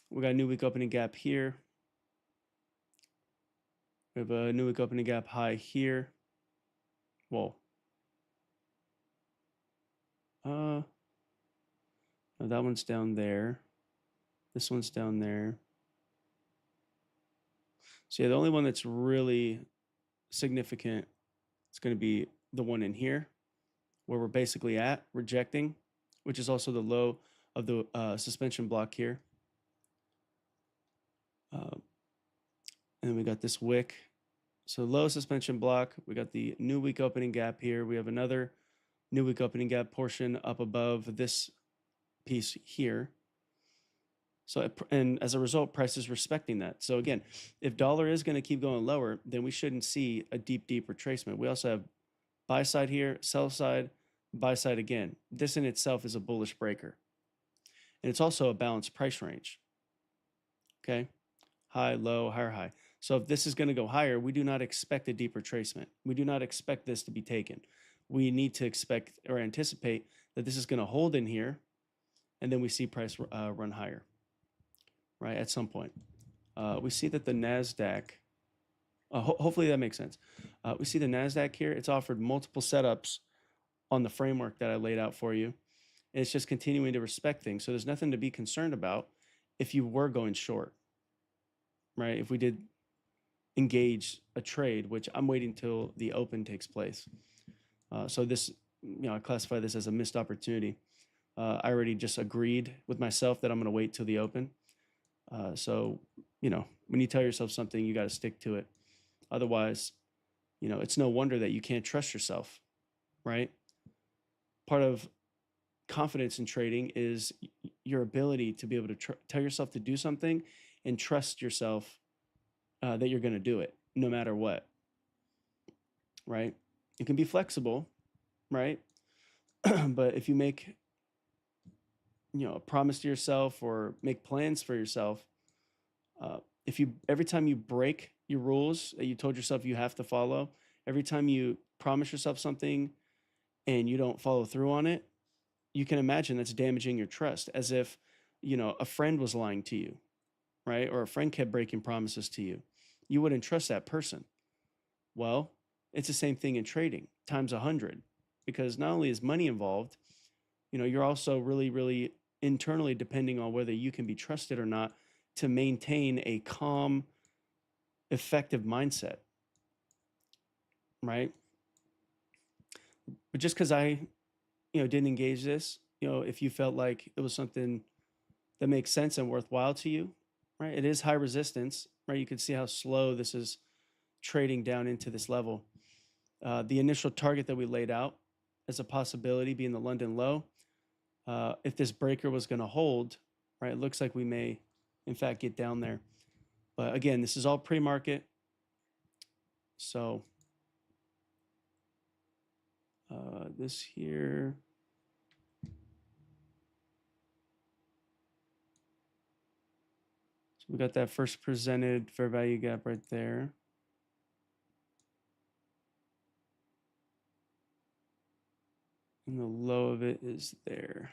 We got a new week opening gap here. We have a new week opening gap high here. Whoa. No, that one's down there. This one's down there. So yeah, the only one that's really significant is going to be the one in here where we're basically at rejecting, which is also the low of the suspension block here. And then we got this wick. So low suspension block. We got the new week opening gap here. We have another new week opening gap portion up above this piece here. So, and as a result, price is respecting that. So again, if dollar is going to keep going lower, then we shouldn't see a deep retracement. We also have buy side here, sell side, buy side again. This in itself is a bullish breaker. And it's also a balanced price range. Okay, high, low, higher, high. So if this is going to go higher, we do not expect a deep retracement. We do not expect this to be taken. We need to expect or anticipate that this is going to hold in here, and then we see price run higher, right, at some point. We see that the Nasdaq, hopefully that makes sense. We see the Nasdaq here. It's offered multiple setups on the framework that I laid out for you. And it's just continuing to respect things. So there's nothing to be concerned about if you were going short, right? If we did engage a trade, which I'm waiting till the open takes place. So this, I classify this as a missed opportunity. I already just agreed with myself that I'm going to wait till the open. So, when you tell yourself something, you got to stick to it. Otherwise, it's no wonder that you can't trust yourself, right? Part of confidence in trading is your ability to be able to tell yourself to do something and trust yourself that you're going to do it no matter what, right? You can be flexible, right? But if you make, a promise to yourself or make plans for yourself, every time you break your rules that you told yourself you have to follow, every time you promise yourself something and you don't follow through on it, you can imagine that's damaging your trust, as if, a friend was lying to you, right? Or a friend kept breaking promises to you. You wouldn't trust that person. Well, it's the same thing in trading times 100, because not only is money involved, you're also really, really internally depending on whether you can be trusted or not to maintain a calm, effective mindset, right? But just because I, didn't engage this, if you felt like it was something that makes sense and worthwhile to you, right? It is high resistance, right? You can see how slow this is trading down into this level. The initial target that we laid out as a possibility being the London low. If this breaker was going to hold, right, it looks like we may, in fact, get down there. But again, this is all pre-market. So this here. So we got that first presented fair value gap right there. And the low of it is there.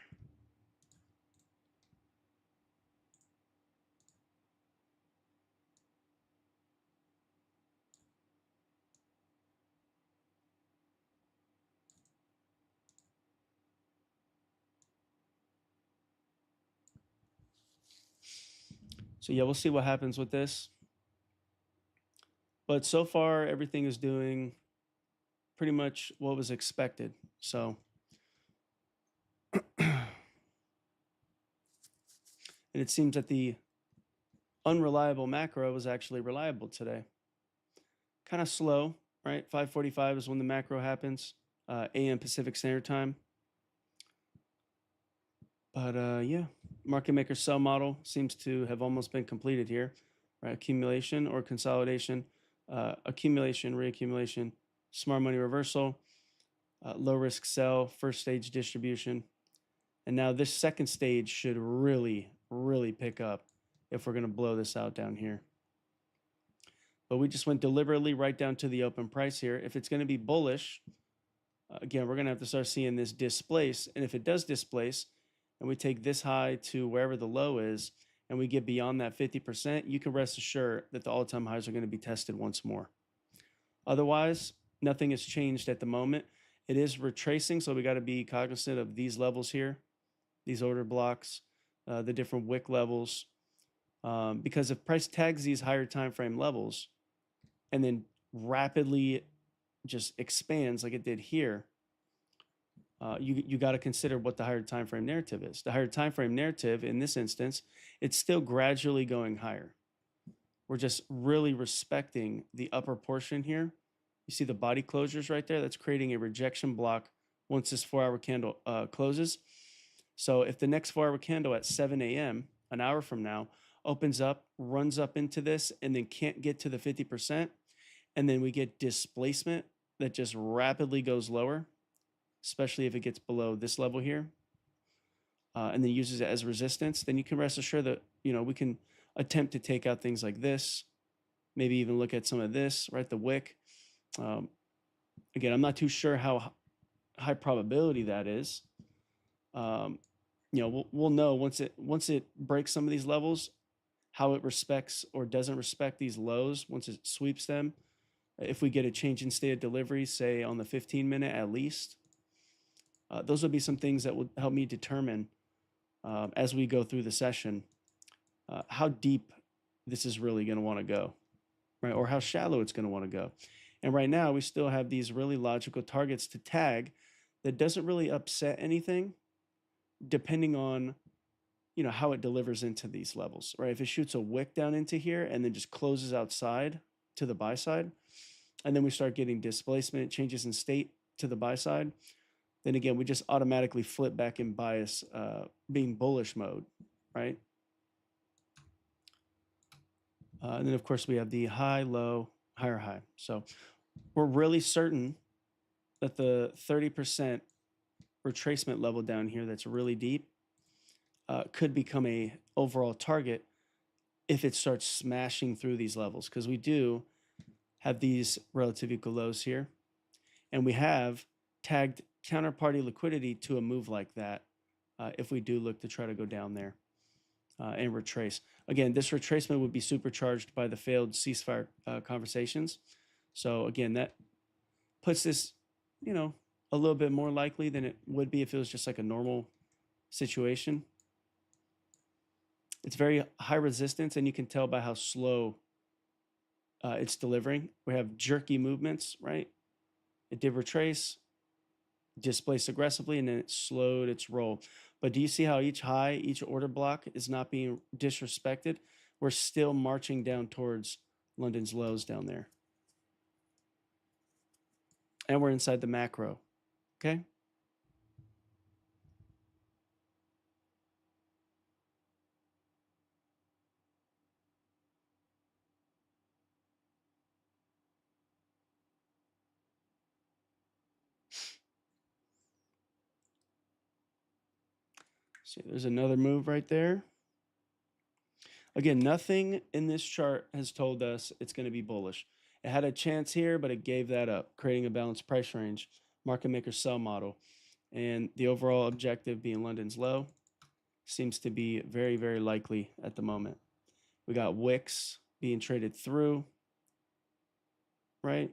So yeah, we'll see what happens with this. But so far, everything is doing pretty much what was expected. So, and it seems that the unreliable macro was actually reliable today. Kind of slow, right? 5:45 is when the macro happens, AM Pacific Standard Time. But yeah, market maker sell model seems to have almost been completed here, right? Accumulation or consolidation, accumulation, reaccumulation, smart money reversal, low risk sell, first stage distribution. And now this second stage should really, really pick up if we're going to blow this out down here. But we just went deliberately right down to the open price here. If it's going to be bullish, again, we're going to have to start seeing this displace. And if it does displace, and we take this high to wherever the low is, and we get beyond that 50%, you can rest assured that the all-time highs are going to be tested once more. Otherwise, nothing has changed at the moment. It is retracing, so we got to be cognizant of these levels here, these order blocks, the different wick levels. Because if price tags these higher time frame levels and then rapidly just expands like it did here, you got to consider what the higher time frame narrative is. The higher time frame narrative in this instance, it's still gradually going higher. We're just really respecting the upper portion here. You see the body closures right there? That's creating a rejection block once this 4-hour candle closes. So if the next 4-hour candle at 7 a.m., an hour from now, opens up, runs up into this, and then can't get to the 50%, and then we get displacement that just rapidly goes lower, especially if it gets below this level here, and then uses it as resistance, then you can rest assured that, we can attempt to take out things like this, maybe even look at some of this, right? The wick. Again, I'm not too sure how high probability that is. We'll know once it breaks some of these levels, how it respects or doesn't respect these lows once it sweeps them. If we get a change in state of delivery, say on the 15-minute at least, those will be some things that will help me determine as we go through the session how deep this is really going to want to go, right? Or how shallow it's going to want to go. And right now, we still have these really logical targets to tag that doesn't really upset anything, depending on how it delivers into these levels, right? If it shoots a wick down into here and then just closes outside to the buy side, and then we start getting displacement, changes in state to the buy side, then again, we just automatically flip back in bias, being bullish mode, right? And then of course we have the high, low, higher, high. So we're really certain that the 30% retracement level down here that's really deep could become a overall target if it starts smashing through these levels, because we do have these relative equal lows here, and we have tagged counterparty liquidity to a move like that if we do look to try to go down there and retrace. Again, this retracement would be supercharged by the failed ceasefire conversations. So again, that puts this, a little bit more likely than it would be if it was just like a normal situation. It's very high resistance, and you can tell by how slow it's delivering. We have jerky movements, right? It did retrace, displaced aggressively, and then it slowed its roll. But do you see how each high, each order block is not being disrespected? We're still marching down towards London's lows down there. And we're inside the macro, okay? See, there's another move right there. Again, nothing in this chart has told us it's going to be bullish. It had a chance here, but it gave that up, creating a balanced price range, market maker sell model. And the overall objective being London's low seems to be very, very likely at the moment. We got wicks being traded through, right?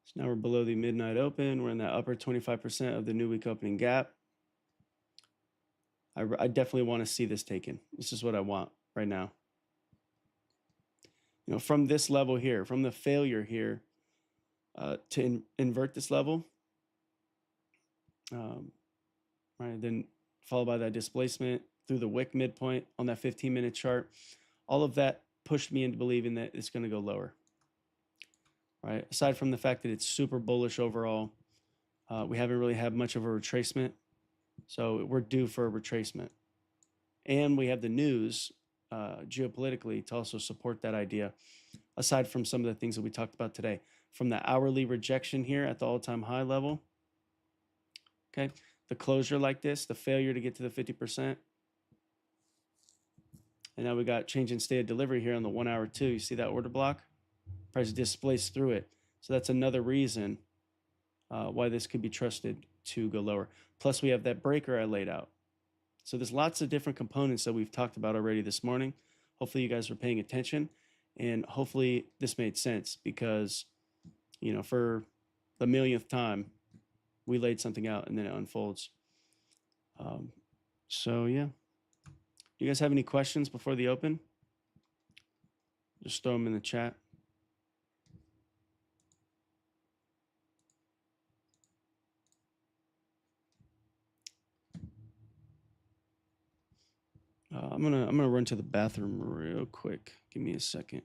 So now we're below the midnight open. We're in that upper 25% of the new week opening gap. I definitely want to see this taken. This is what I want right now. From this level here, from the failure here to invert this level, right, then followed by that displacement through the wick midpoint on that 15-minute chart, all of that pushed me into believing that it's going to go lower. Right. Aside from the fact that it's super bullish overall, we haven't really had much of a retracement. So we're due for a retracement. And we have the news geopolitically to also support that idea, aside from some of the things that we talked about today. From the hourly rejection here at the all-time high level, okay, the closure like this, the failure to get to the 50%. And now we got change in state of delivery here on the 1 hour too. You see that order block? Price displaced through it. So that's another reason why this could be trusted to go lower. Plus we have that breaker I laid out. So there's lots of different components that we've talked about already this morning. Hopefully you guys are paying attention, and hopefully this made sense, because, for the millionth time, we laid something out and then it unfolds. So yeah, do you guys have any questions before the open? Just throw them in the chat. I'm gonna run to the bathroom real quick. Give me a second.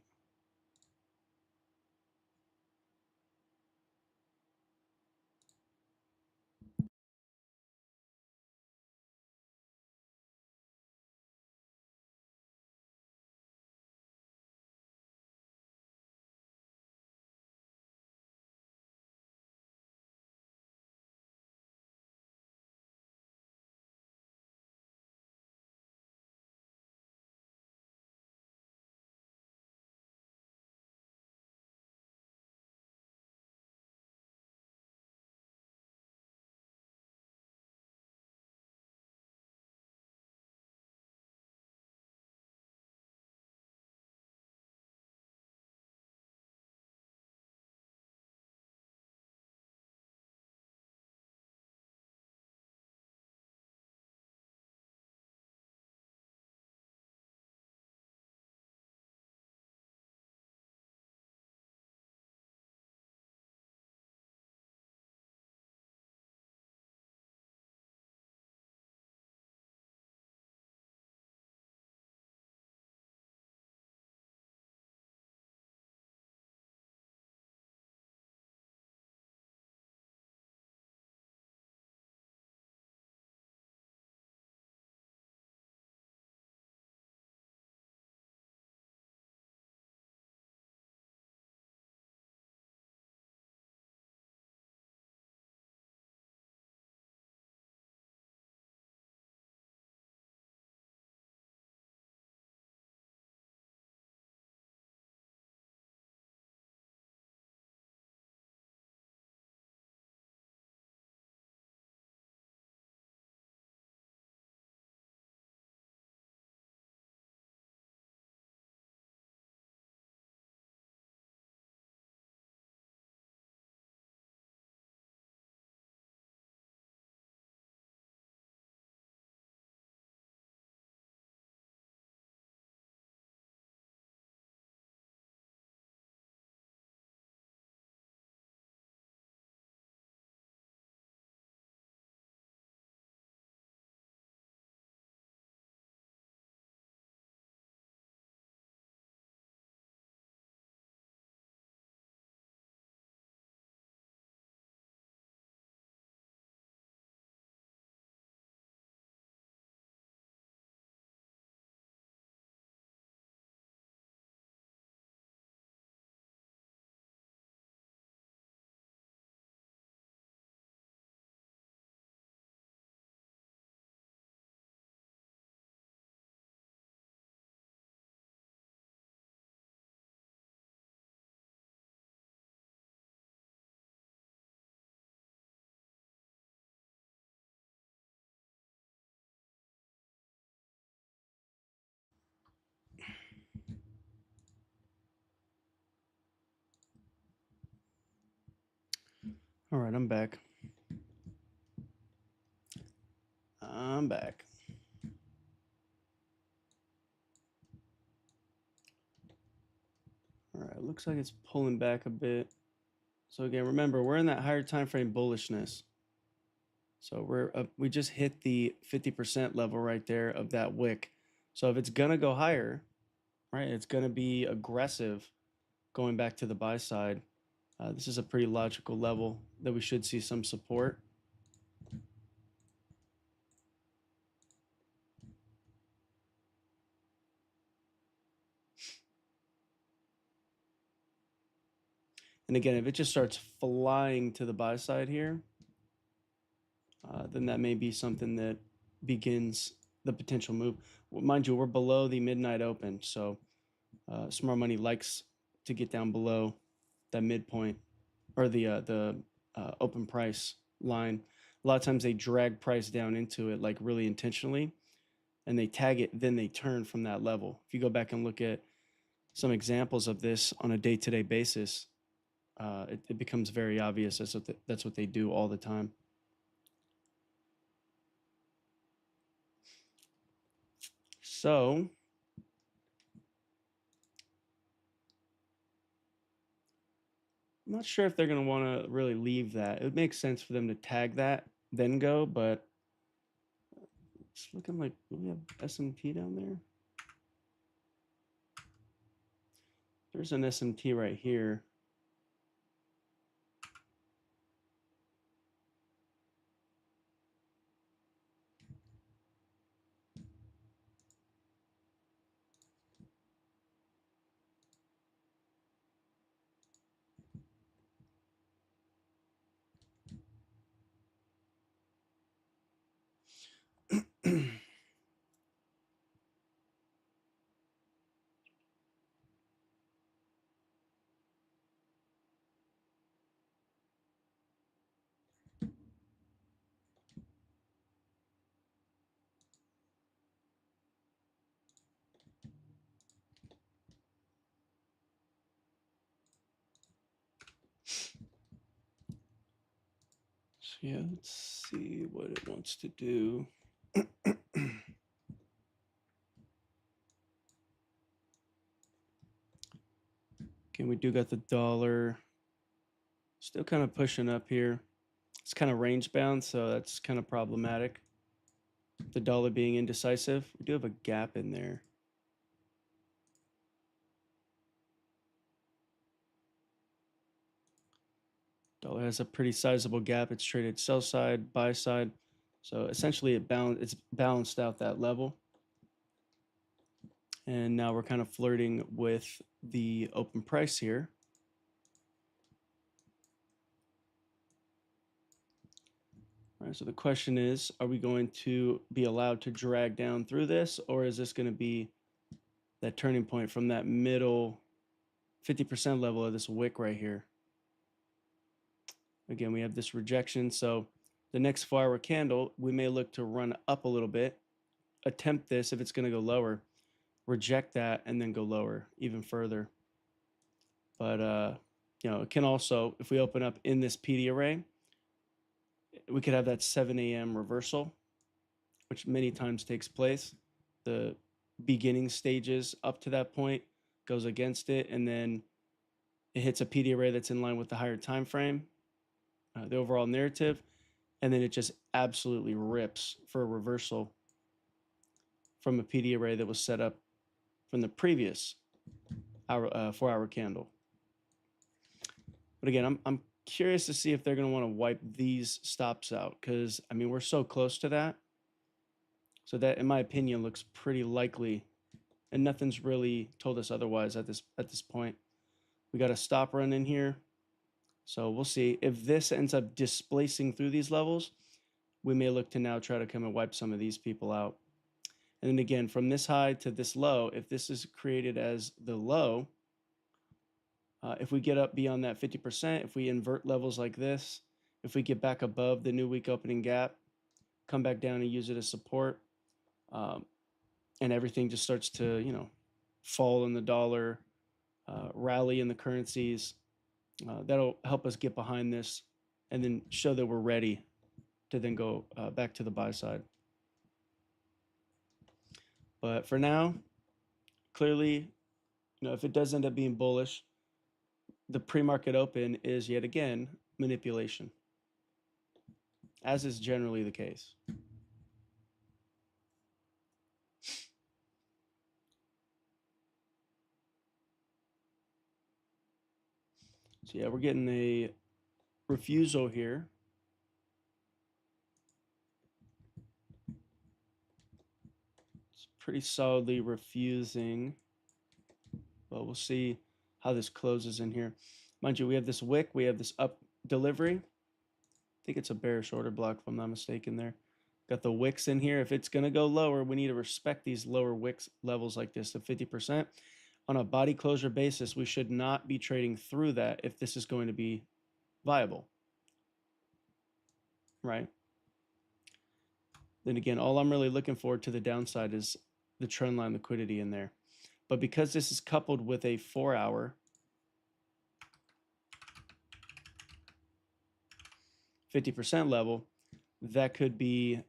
All right, I'm back. I'm back. All right, looks like it's pulling back a bit. So again, remember, we're in that higher time frame bullishness. So we just hit the 50% level right there of that wick. So if it's gonna go higher, right, it's gonna be aggressive going back to the buy side. This is a pretty logical level that we should see some support. And again, if it just starts flying to the buy side here, then that may be something that begins the potential move. Well, mind you, we're below the midnight open, so smart money likes to get down below that midpoint or the open price line. A lot of times they drag price down into it like really intentionally, and they tag it, then they turn from that level. If you go back and look at some examples of this on a day-to-day basis, it becomes very obvious that's what they do all the time. So I'm not sure if they're going to want to really leave that. It would make sense for them to tag that, then go, but it's looking like, do we have SMT down there? There's an SMT right here. So yeah, let's see what it wants to do. Okay, we do got the dollar still kind of pushing up here. It's kind of range bound, so that's kind of problematic. The dollar being indecisive. We do have a gap in there. Dollar has a pretty sizable gap. It's traded sell side, buy side. So essentially it's balanced out that level. And now we're kind of flirting with the open price here. All right, so the question is, are we going to be allowed to drag down through this, or is this going to be that turning point from that middle 50% level of this wick right here? Again, we have this rejection. So the next 4-hour candle, we may look to run up a little bit, attempt this if it's going to go lower, reject that, and then go lower even further. But, it can also, if we open up in this PD array, we could have that 7 a.m. reversal, which many times takes place. The beginning stages up to that point goes against it, and then it hits a PD array that's in line with the higher time frame, the overall narrative, and then it just absolutely rips for a reversal from a PD array that was set up from the previous 4-hour candle. But again, I'm curious to see if they're going to want to wipe these stops out, because I mean we're so close to that. So that, in my opinion, looks pretty likely, and nothing's really told us otherwise at this point. We got a stop run in here, so we'll see if this ends up displacing through these levels. We may look to now try to come and wipe some of these people out. And then again, from this high to this low, if this is created as the low, if we get up beyond that 50%, if we invert levels like this, if we get back above the new week opening gap, come back down and use it as support, and everything just starts to, fall in the dollar, rally in the currencies, that'll help us get behind this and then show that we're ready to then go back to the buy side. But for now, clearly, if it does end up being bullish, the pre-market open is yet again manipulation, as is generally the case. So yeah, we're getting a refusal here. It's pretty solidly refusing, but we'll see how this closes in here. Mind you, we have this wick, we have this up delivery. I think it's a bearish order block if I'm not mistaken there. Got the wicks in here. If it's going to go lower, we need to respect these lower wicks levels like this of 50%. On a body closure basis, we should not be trading through that if this is going to be viable, right? Then again, all I'm really looking forward to the downside is the trend line liquidity in there. But because this is coupled with a 4-hour 50% level, that could be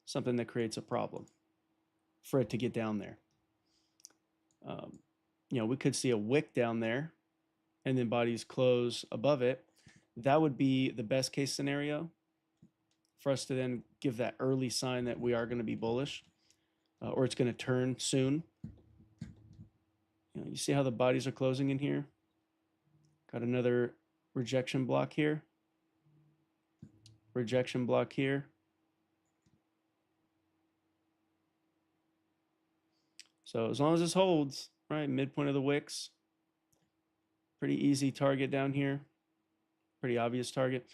something that creates a problem. for it to get down there. We could see a wick down there and then bodies close above it. That would be the best case scenario for us to then give that early sign that we are going to be bullish, or it's going to turn soon. You see how the bodies are closing in here? Got another rejection block here. Rejection block here. So as long as this holds, right, midpoint of the wicks, pretty easy target down here, pretty obvious target.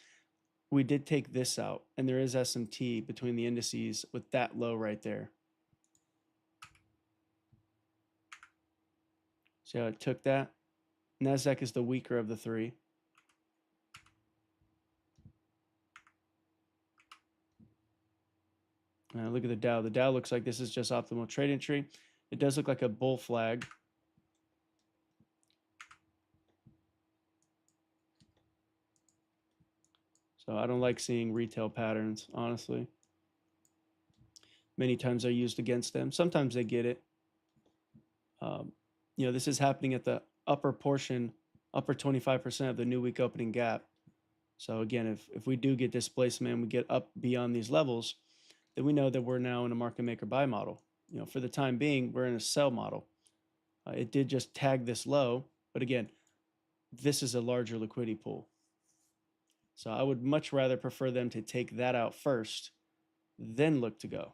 We did take this out, and there is SMT between the indices with that low right there. See how it took that? Nasdaq is the weaker of the three. Look at the Dow. The Dow looks like this is just optimal trade entry. It does look like a bull flag. So I don't like seeing retail patterns, honestly. Many times they're used against them. Sometimes they get it. This is happening at the upper portion, upper 25% of the new week opening gap. So again, if we do get displacement and we get up beyond these levels, then we know that we're now in a market maker buy model. For the time being, we're in a sell model. It did just tag this low, but again, this is a larger liquidity pool. So I would much rather prefer them to take that out first, then look to go.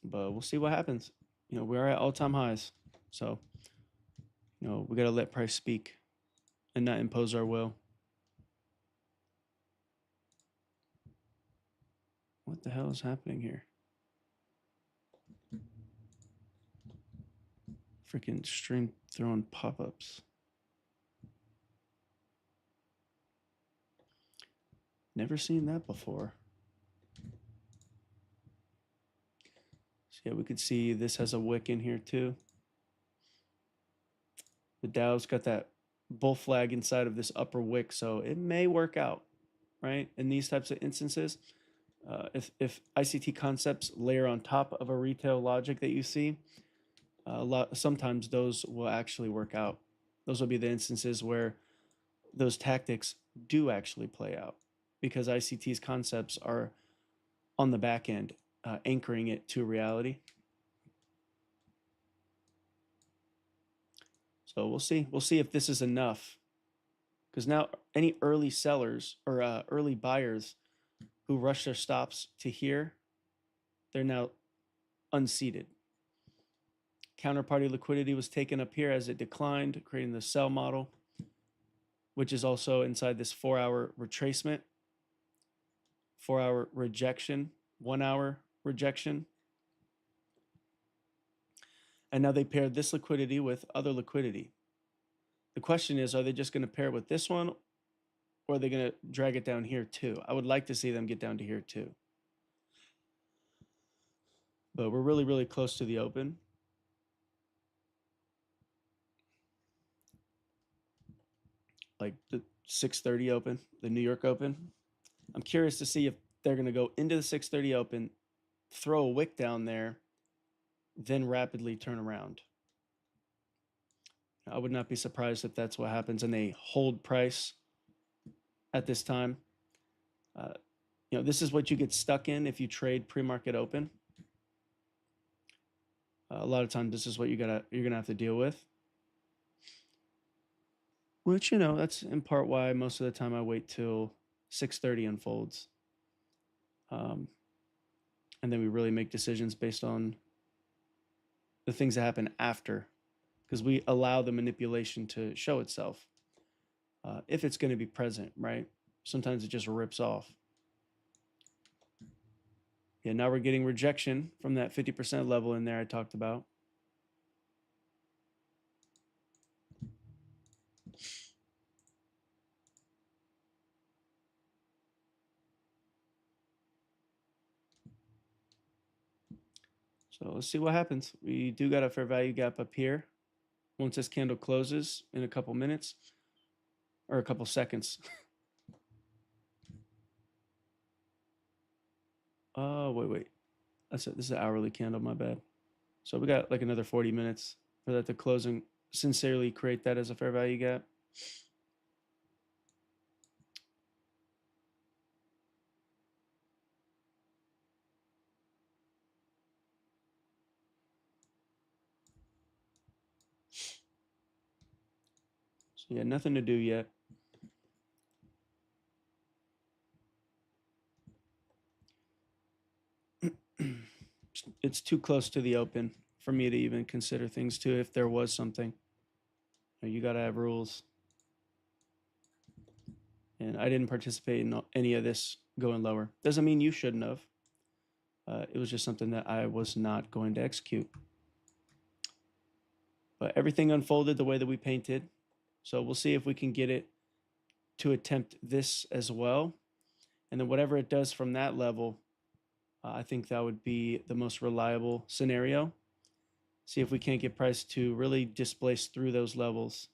But we'll see what happens. We're at all-time highs. So, we got to let price speak and not impose our will. What the hell is happening here? Freaking stream throwing pop-ups. Never seen that before. So yeah, we could see this has a wick in here too. The Dow's got that bull flag inside of this upper wick, so it may work out, right? In these types of instances, if ICT concepts layer on top of a retail logic that you see, sometimes those will actually work out. Those will be the instances where those tactics do actually play out because ICT's concepts are on the back end, anchoring it to reality. So we'll see. We'll see if this is enough. Because now any early sellers or early buyers who rush their stops to here, they're now unseated. Counterparty liquidity was taken up here as it declined, creating the sell model, which is also inside this 4-hour retracement, 4-hour rejection, 1-hour rejection. And now they paired this liquidity with other liquidity. The question is, are they just going to pair with this one, or are they going to drag it down here too? I would like to see them get down to here too. But we're really, really close to the open. Like the 6:30 open, the New York open. I'm curious to see if they're going to go into the 6:30 open, throw a wick down there, then rapidly turn around. I would not be surprised if that's what happens and they hold price at this time. This is what you get stuck in if you trade pre-market open. A lot of times this is what you're gonna have to deal with. Which, that's in part why most of the time I wait till 6:30 unfolds. And then we really make decisions based on the things that happen after, because we allow the manipulation to show itself. If it's going to be present, right? Sometimes it just rips off. Yeah, now we're getting rejection from that 50% level in there I talked about. So let's see what happens. We do got a fair value gap up here. Once this candle closes in a couple minutes, or a couple seconds. Oh, wait. This is an hourly candle, my bad. So we got like another 40 minutes for that to close and sincerely create that as a fair value gap. So yeah, nothing to do yet. It's too close to the open for me to even consider things too if there was something. You got to have rules. And I didn't participate in any of this going lower. Doesn't mean you shouldn't have. It was just something that I was not going to execute. But everything unfolded the way that we painted. So we'll see if we can get it to attempt this as well. And then whatever it does from that level, I think that would be the most reliable scenario. See if we can't get price to really displace through those levels.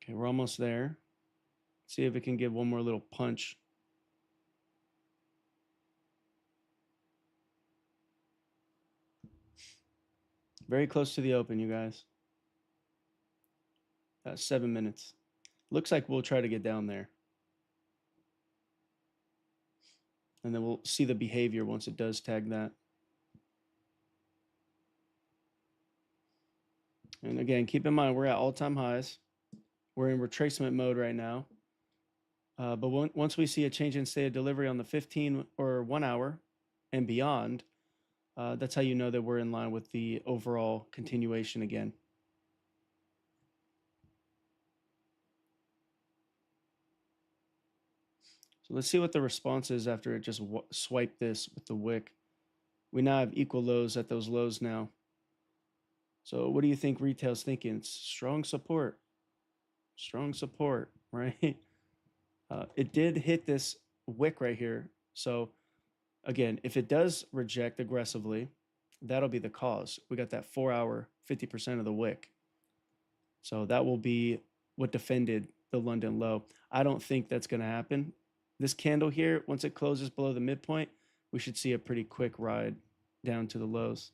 Okay, we're almost there. See if it can give one more little punch. Very close to the open, you guys. 7 minutes. Looks like we'll try to get down there. And then we'll see the behavior once it does tag that. And again, keep in mind, we're at all-time highs. We're in retracement mode right now. But once we see a change in state of delivery on the 15 or 1 hour and beyond, that's how you know that we're in line with the overall continuation again. So let's see what the response is after it just swiped this with the wick. We now have equal lows at those lows now. So what do you think retail's thinking? It's strong support, right? It did hit this wick right here. So again, if it does reject aggressively, that'll be the cause. We got that 4 hour, 50% of the wick. So that will be what defended the London low. I don't think that's going to happen. This candle here, once it closes below the midpoint, we should see a pretty quick ride down to the lows.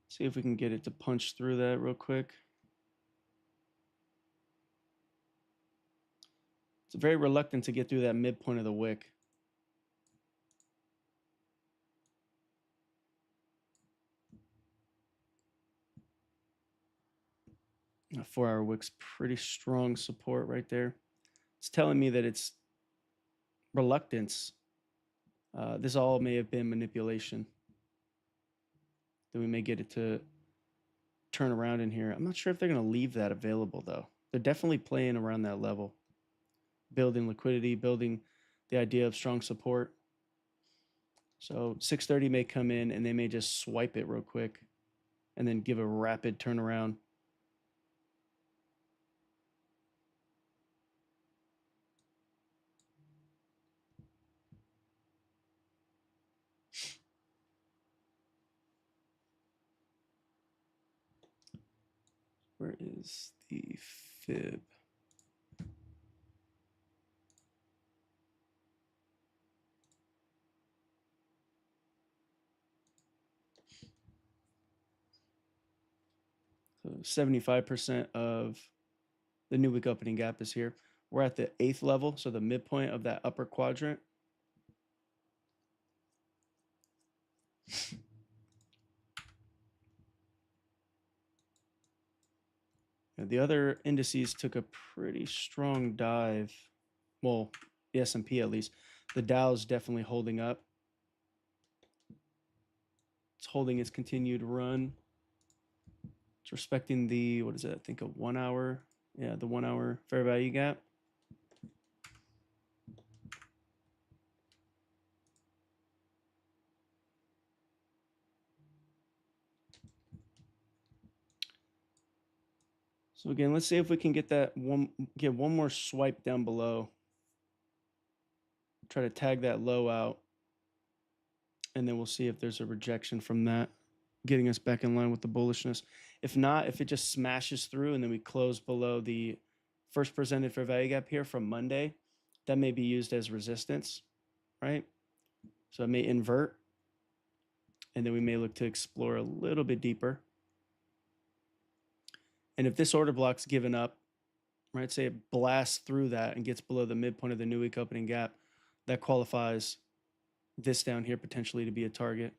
See if we can get it to punch through that real quick. It's very reluctant to get through that midpoint of the wick. A 4 hour wick's pretty strong support right there. It's telling me that it's reluctance. This all may have been manipulation. That we may get it to turn around in here. I'm not sure if they're going to leave that available though. They're definitely playing around that level. Building liquidity, building the idea of strong support. So 630 may come in and they may just swipe it real quick and then give a rapid turnaround. Where is the fib? So 75% of the new week opening gap is here. We're at the 8th level, so the midpoint of that upper quadrant. And the other indices took a pretty strong dive. Well, the S&P at least. The Dow's definitely holding up. It's holding its continued run. It's respecting the, what is it? I think a 1 hour. Yeah, the 1 hour fair value gap. So again, let's see if we can get one more swipe down below. Try to tag that low out, and then we'll see if there's a rejection from that, getting us back in line with the bullishness. If not, if it just smashes through and then we close below the first presented fair value gap here from Monday, that may be used as resistance, right? So it may invert, and then we may look to explore a little bit deeper. And if this order block's given up, right, say it blasts through that and gets below the midpoint of the new week opening gap, that qualifies this down here potentially to be a target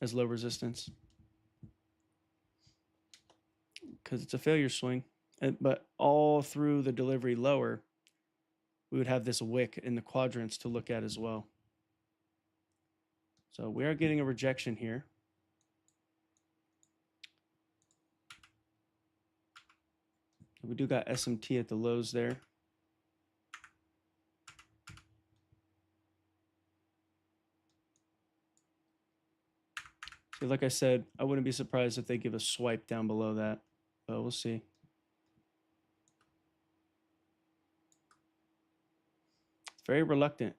as low resistance, because it's a failure swing. But all through the delivery lower, we would have this wick in the quadrants to look at as well. So we are getting a rejection here. We do got SMT at the lows there. So like I said, I wouldn't be surprised if they give a swipe down below that, but we'll see. It's very reluctant.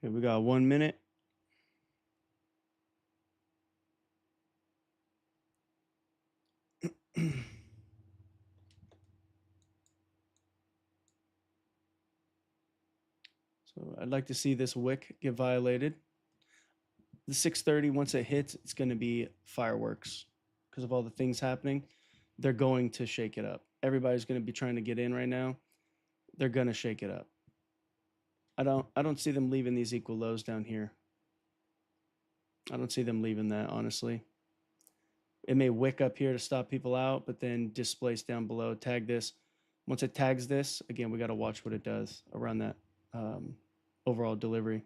Okay, we got 1 minute. So I'd like to see this wick get violated. The 630, once it hits, it's going to be fireworks because of all the things happening. They're going to shake it up. Everybody's going to be trying to get in right now. They're going to shake it up. I don't see them leaving these equal lows down here. I don't see them leaving that, honestly. It may wick up here to stop people out, but then displace down below, tag this. Once it tags this, again, we got to watch what it does around that overall delivery.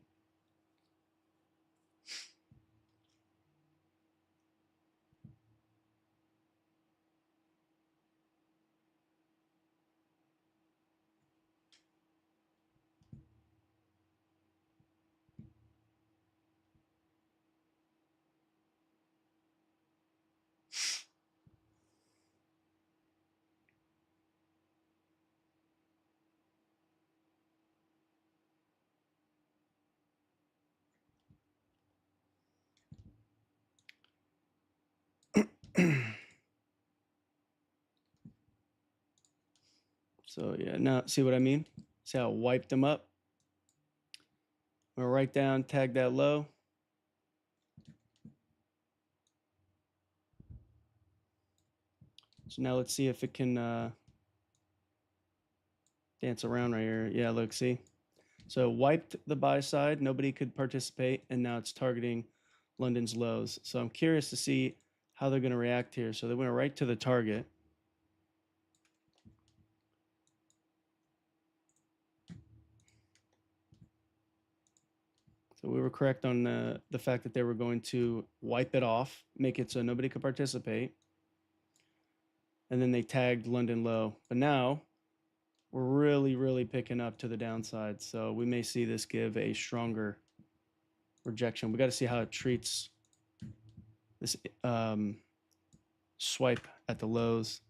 So yeah, now see what I mean? See how it wiped them up? We'll write down, tag that low. So now let's see if it can dance around right here. Yeah, look, see? So wiped the buy side, nobody could participate, and now it's targeting London's lows. So I'm curious to see how they're going to react here. So they went right to the target. So we were correct on the fact that they were going to wipe it off, make it so nobody could participate. And then they tagged London low. But now we're really picking up to the downside. So we may see this give a stronger rejection. We got to see how it treats this swipe at the lows.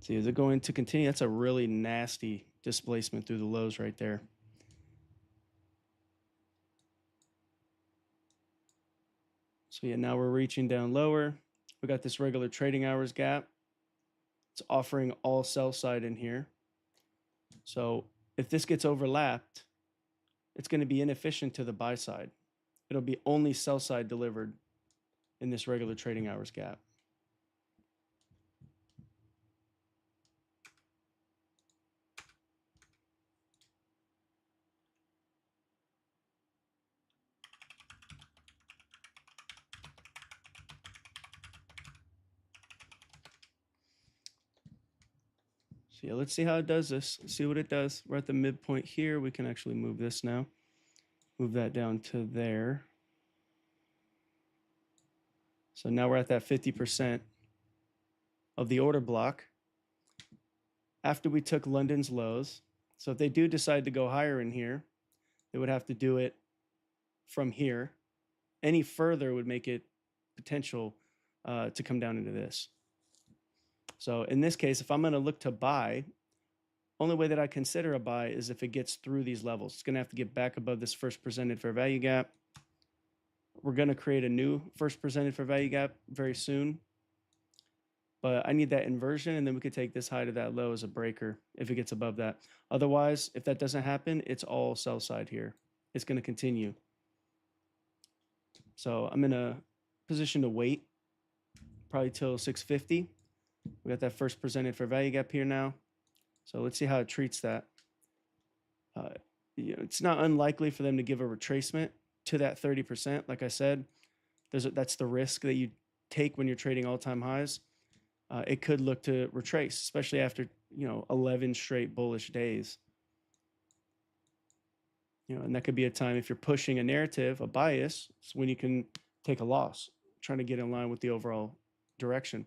See, is it going to continue? That's a really nasty displacement through the lows right there. So yeah, now we're reaching down lower. We got this regular trading hours gap. It's offering all sell side in here. So if this gets overlapped, it's going to be inefficient to the buy side. It'll be only sell side delivered in this regular trading hours gap. So yeah, let's see how it does this. Let's see what it does. We're at the midpoint here. We can actually move this now. Move that down to there. So now we're at that 50% of the order block after we took London's lows. So if they do decide to go higher in here, they would have to do it from here. Any further would make it potential to come down into this. So in this case, if I'm going to look to buy, only way that I consider a buy is if it gets through these levels. It's going to have to get back above this first presented fair value gap. We're going to create a new first presented fair value gap very soon. But I need that inversion, and then we could take this high to that low as a breaker if it gets above that. Otherwise, if that doesn't happen, it's all sell side here. It's going to continue. So I'm in a position to wait probably till 650. We got that first presented fair value gap here now. So let's see how it treats that. It's not unlikely for them to give a retracement to that 30%. Like I said, that's the risk that you take when you're trading all-time highs. It could look to retrace, especially after 11 straight bullish days. And that could be a time if you're pushing a narrative, a bias, it's when you can take a loss, trying to get in line with the overall direction.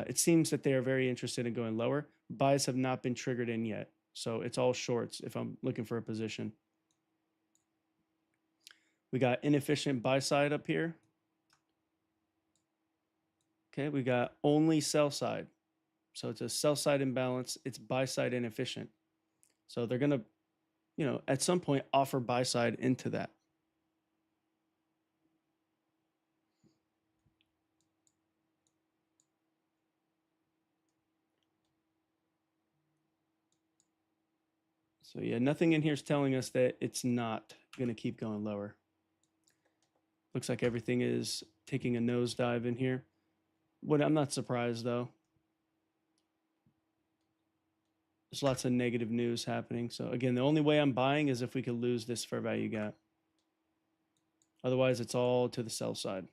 It seems that they are very interested in going lower. Buys have not been triggered in yet, so it's all shorts if I'm looking for a position. We got inefficient buy side up here. Okay, we got only sell side. So it's a sell side imbalance. It's buy side inefficient. So they're going to, at some point offer buy side into that. So yeah, nothing in here is telling us that it's not going to keep going lower. Looks like everything is taking a nosedive in here. I'm not surprised though. There's lots of negative news happening. So again, the only way I'm buying is if we could lose this fair value gap. Otherwise, it's all to the sell side.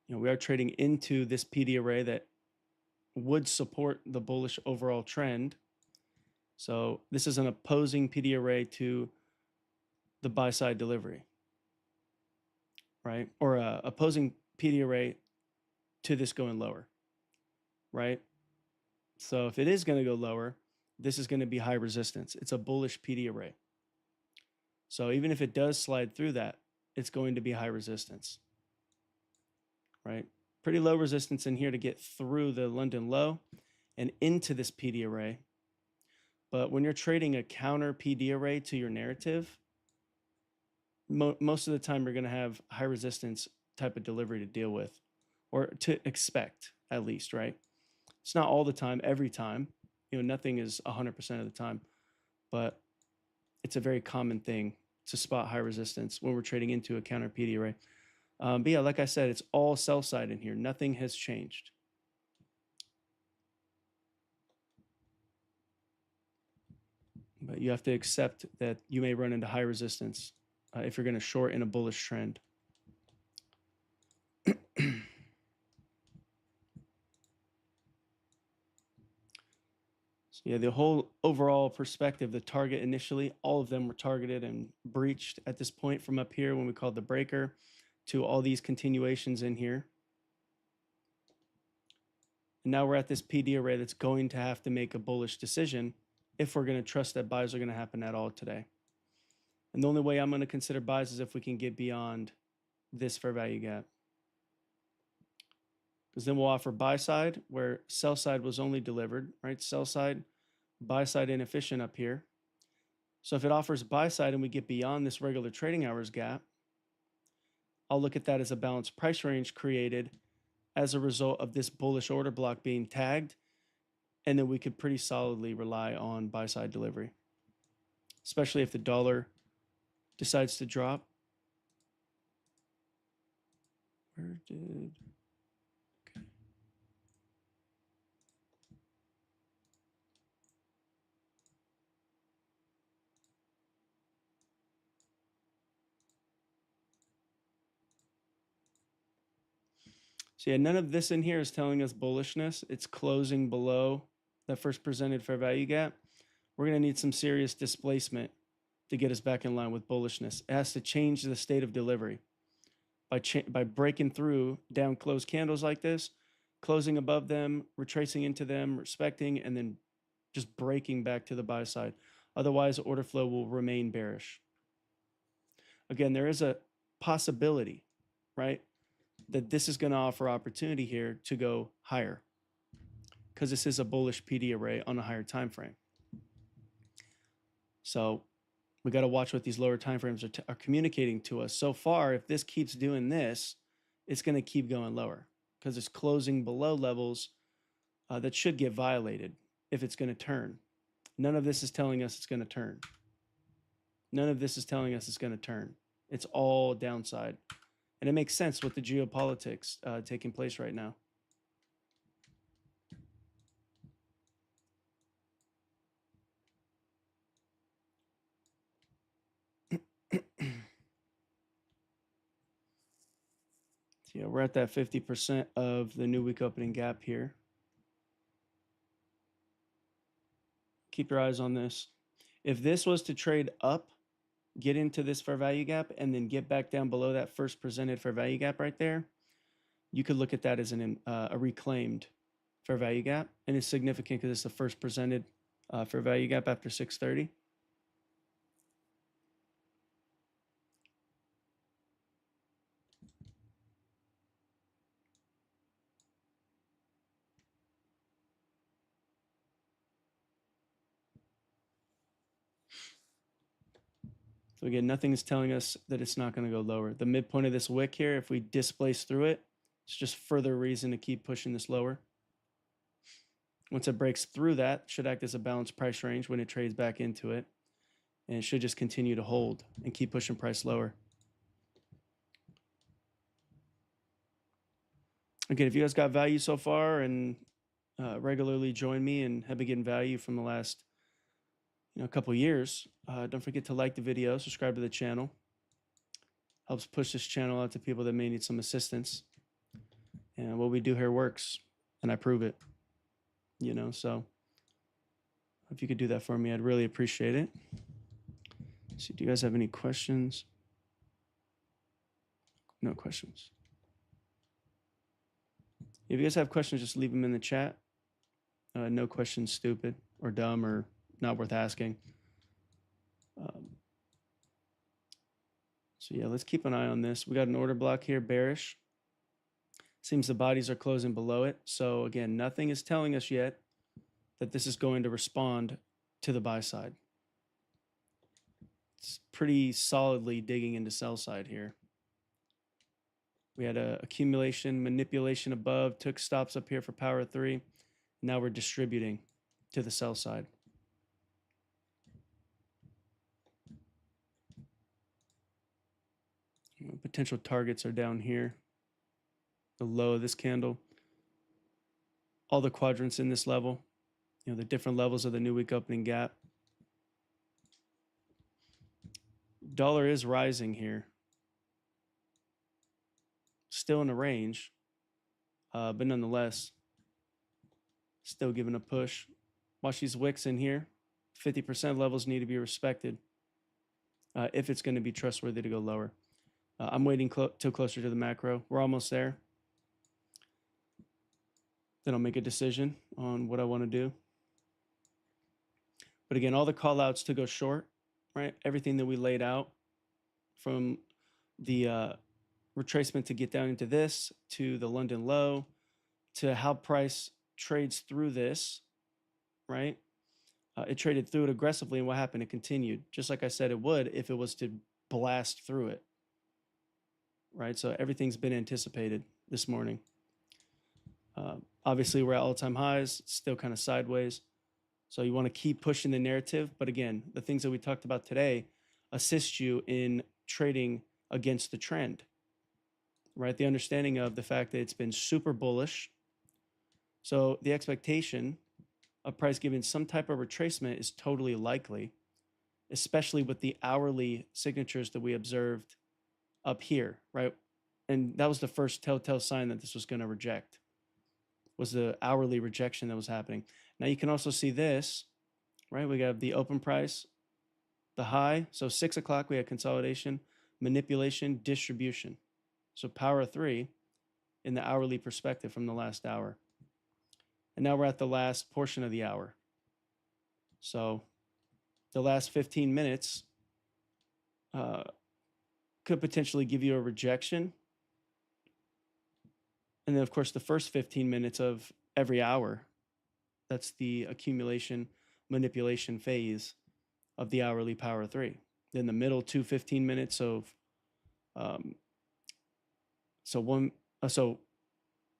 We are trading into this PD array that would support the bullish overall trend. So this is an opposing PD array to the buy side delivery, right? Or opposing PD array to this going lower, right? So if it is going to go lower, this is going to be high resistance. It's a bullish PD array. So even if it does slide through that, it's going to be high resistance, right? Pretty low resistance in here to get through the London low and into this PD array. But when you're trading a counter PD array to your narrative, most of the time you're going to have high resistance type of delivery to deal with, or to expect at least, right? It's not all the time, every time. Nothing is 100% of the time, but it's a very common thing to spot high resistance when we're trading into a counter PD array. But yeah, like I said, it's all sell side in here. Nothing has changed. But you have to accept that you may run into high resistance if you're going to short in a bullish trend. So yeah, the whole overall perspective, the target initially, all of them were targeted and breached at this point from up here when we called the breaker to all these continuations in here. And now we're at this PD array that's going to have to make a bullish decision if we're going to trust that buys are going to happen at all today. And the only way I'm going to consider buys is if we can get beyond this fair value gap. Because then we'll offer buy side where sell side was only delivered, right? Sell side, buy side inefficient up here. So if it offers buy side and we get beyond this regular trading hours gap, I'll look at that as a balanced price range created as a result of this bullish order block being tagged. And then we could pretty solidly rely on buy side delivery, especially if the dollar decides to drop. Where did... Okay. So yeah, none of this in here is telling us bullishness. It's closing below that first presented fair value gap. We're going to need some serious displacement to get us back in line with bullishness. It has to change the state of delivery by breaking through down closed candles like this, closing above them, retracing into them, respecting, and then just breaking back to the buy side. Otherwise, order flow will remain bearish. Again, there is a possibility, right, that this is going to offer opportunity here to go higher because this is a bullish PD array on a higher time frame. So we got to watch what these lower time frames are communicating to us. So far, if this keeps doing this, it's going to keep going lower because it's closing below levels that should get violated if it's going to turn. None of this is telling us it's going to turn. None of this is telling us it's going to turn. It's all downside. And it makes sense with the geopolitics taking place right now. So yeah, we're at that 50% of the new week opening gap here. Keep your eyes on this. If this was to trade up, get into this fair value gap, and then get back down below that first presented fair value gap right there, you could look at that as a reclaimed fair value gap. And it's significant because it's the first presented fair value gap after 630. So again, nothing is telling us that it's not going to go lower. The midpoint of this wick here, if we displace through it, it's just further reason to keep pushing this lower. Once it breaks through that, it should act as a balanced price range when it trades back into it. And it should just continue to hold and keep pushing price lower. Again, if you guys got value so far and regularly join me and have been getting value from the last couple years, don't forget to like the video, subscribe to the channel. Helps push this channel out to people that may need some assistance. And what we do here works, and I prove it. So if you could do that for me, I'd really appreciate it. So do you guys have any questions? No questions. If you guys have questions, just leave them in the chat. No questions stupid or dumb or not worth asking. So yeah, let's keep an eye on this. We got an order block here, bearish. Seems the bodies are closing below it. So again, nothing is telling us yet that this is going to respond to the buy side. It's pretty solidly digging into sell side here. We had a accumulation, manipulation above, took stops up here for power 3. Now we're distributing to the sell side. Potential targets are down here. The low of this candle. All the quadrants in this level. The different levels of the new week opening gap. Dollar is rising here. Still in a range, but nonetheless, still giving a push. Watch these wicks in here. 50% levels need to be respected if it's going to be trustworthy to go lower. I'm waiting till closer to the macro. We're almost there. Then I'll make a decision on what I want to do. But again, all the call outs to go short, right? Everything that we laid out from the retracement to get down into this, to the London low, to how price trades through this, right? It traded through it aggressively, and what happened? It continued, just like I said it would if it was to blast through it, right? So everything's been anticipated this morning. Obviously, we're at all-time highs, still kind of sideways. So you want to keep pushing the narrative. But again, the things that we talked about today assist you in trading against the trend, right? The understanding of the fact that it's been super bullish. So the expectation of price giving some type of retracement is totally likely, especially with the hourly signatures that we observed up here, right? And that was the first telltale sign that this was going to reject, was the hourly rejection that was happening. Now you can also see this, right? We got the open price, the high. So 6 o'clock, we had consolidation, manipulation, distribution. So power 3 in the hourly perspective from the last hour. And now we're at the last portion of the hour. So the last 15 minutes could potentially give you a rejection. And then, of course, the first 15 minutes of every hour, that's the accumulation manipulation phase of the hourly power 3. Then the middle 2 15 minutes of so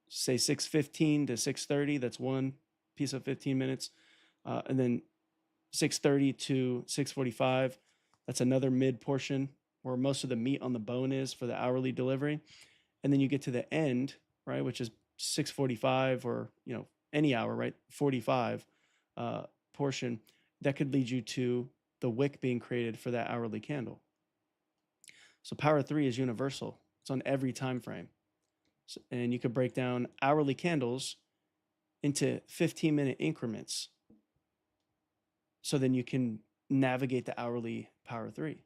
say 6:15 to 6:30, that's one piece of 15 minutes, and then 6:30 to 6:45, that's another mid portion where most of the meat on the bone is for the hourly delivery. And then you get to the end, right, which is 6:45 or any hour, right, 45 portion that could lead you to the wick being created for that hourly candle. So power 3 is universal. It's on every time frame. So, and you could break down hourly candles into 15-minute increments. So then you can navigate the hourly power 3,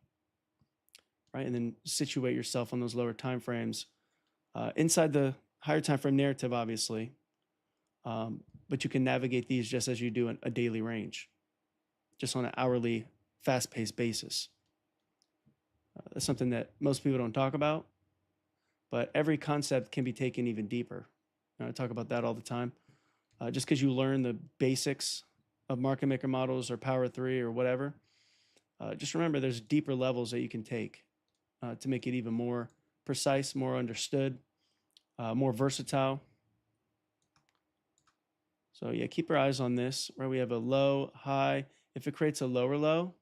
right? And then situate yourself on those lower time frames inside the higher time frame narrative, obviously. But you can navigate these just as you do a daily range, just on an hourly, fast-paced basis. That's something that most people don't talk about, but every concept can be taken even deeper. I talk about that all the time. Just because you learn the basics of market maker models or power 3 or whatever, just remember there's deeper levels that you can take to make it even more precise, more understood, more versatile. So yeah, keep your eyes on this, where we have a low, high. If it creates a lower low,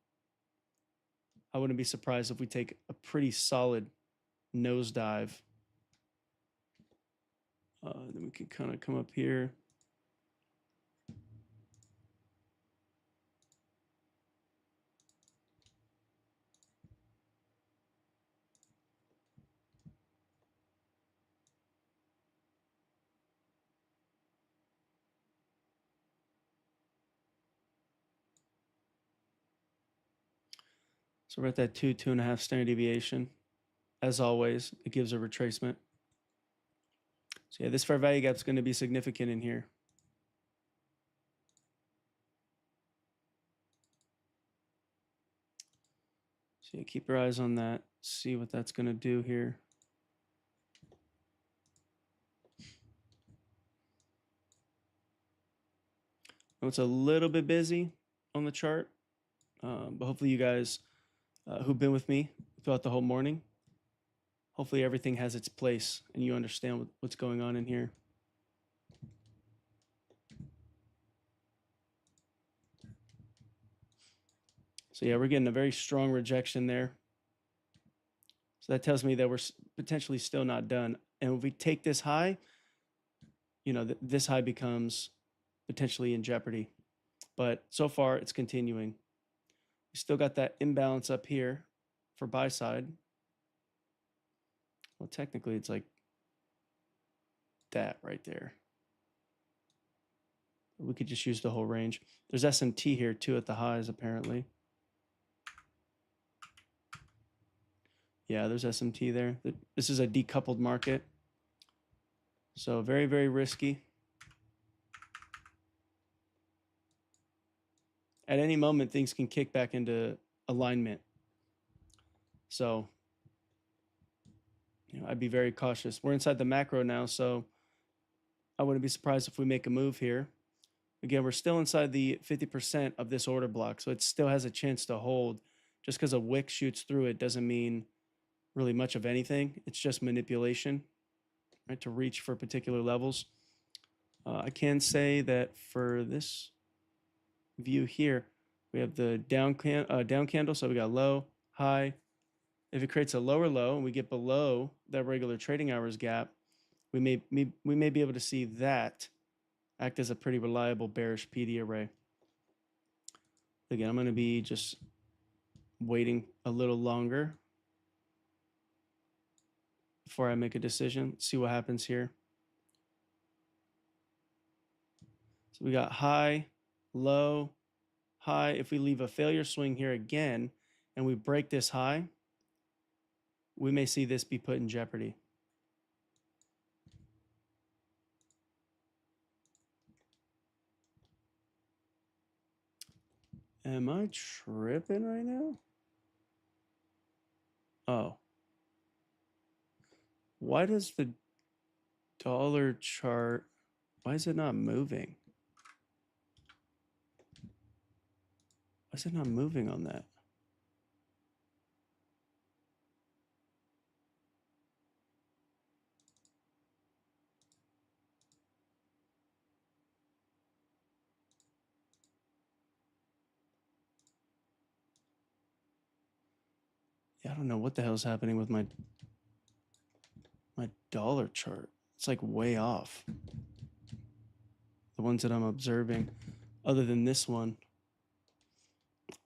I wouldn't be surprised if we take a pretty solid nosedive. Then we can kind of come up here. So we're at that 2.5 standard deviation. As always, it gives a retracement. So yeah, this fair value gap is going to be significant in here. So yeah, keep your eyes on that. See what that's going to do here. It's a little bit busy on the chart, but hopefully you guys who've been with me throughout the whole morning, hopefully everything has its place and you understand what's going on in here. So yeah, we're getting a very strong rejection there. So that tells me that we're potentially still not done. And if we take this high, this high becomes potentially in jeopardy. But so far, it's continuing. We still got that imbalance up here for buy side. Well, technically, it's like that right there. We could just use the whole range. There's SMT here, too, at the highs, apparently. Yeah, there's SMT there. This is a decoupled market. So very, very risky. At any moment, things can kick back into alignment. So, I'd be very cautious. We're inside the macro now, so I wouldn't be surprised if we make a move here. Again, we're still inside the 50% of this order block, so it still has a chance to hold. Just because a wick shoots through it doesn't mean really much of anything. It's just manipulation, right, to reach for particular levels. I can say that for this view here, we have the down candle, so we got low, high. If it creates a lower low and we get below that regular trading hours gap, we may be able to see that act as a pretty reliable bearish PD array. Again, I'm going to be just waiting a little longer before I make a decision. See what happens here. So we got high, low, high. If we leave a failure swing here again and we break this high, we may see this be put in jeopardy. Am I tripping right now? Oh. Why does the dollar chart, why is it not moving? Why is it not moving on that? Yeah, I don't know what the hell's happening with my dollar chart. It's like way off. The ones that I'm observing, other than this one,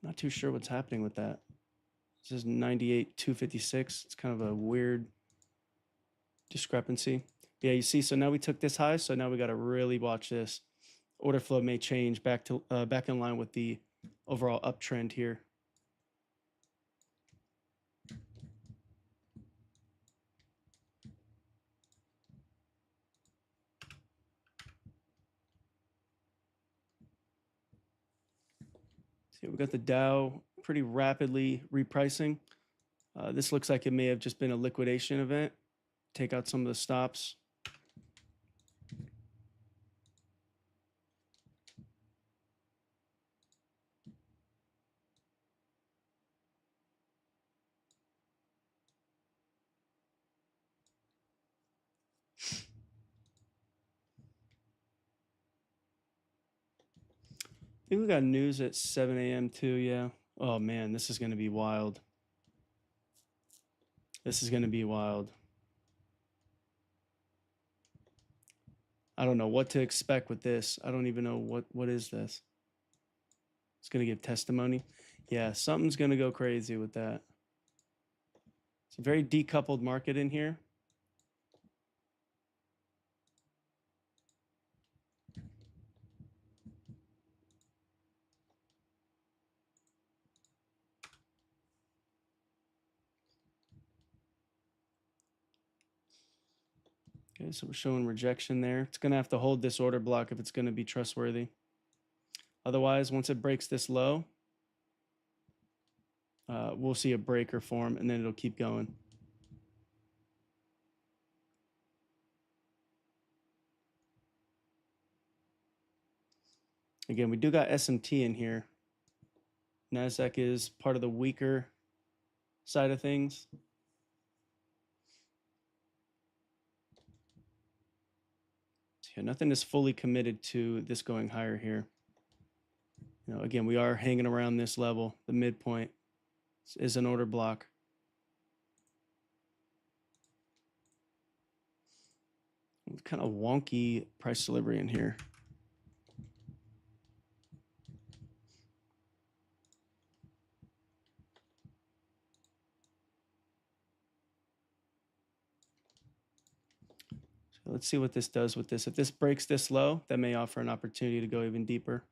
not too sure what's happening with that. This is 98,256. It's kind of a weird discrepancy. Yeah, you see, so now we took this high, so now we got to really watch this. Order flow may change back to back in line with the overall uptrend here. So we got the Dow pretty rapidly repricing. This looks like it may have just been a liquidation event. Take out some of the stops. I think we got news at 7 a.m. too, yeah. Oh man, this is going to be wild. This is going to be wild. I don't know what to expect with this. I don't even know what is this. It's going to give testimony. Yeah, something's going to go crazy with that. It's a very decoupled market in here. Okay, so we're showing rejection there. It's going to have to hold this order block if it's going to be trustworthy. Otherwise, once it breaks this low, we'll see a breaker form, and then it'll keep going. Again, we do got SMT in here. Nasdaq is part of the weaker side of things. So yeah, nothing is fully committed to this going higher here. You know, again, we are hanging around this level. The midpoint is an order block. Kind of wonky price delivery in here. So let's see what this does with this. If this breaks this low, that may offer an opportunity to go even deeper.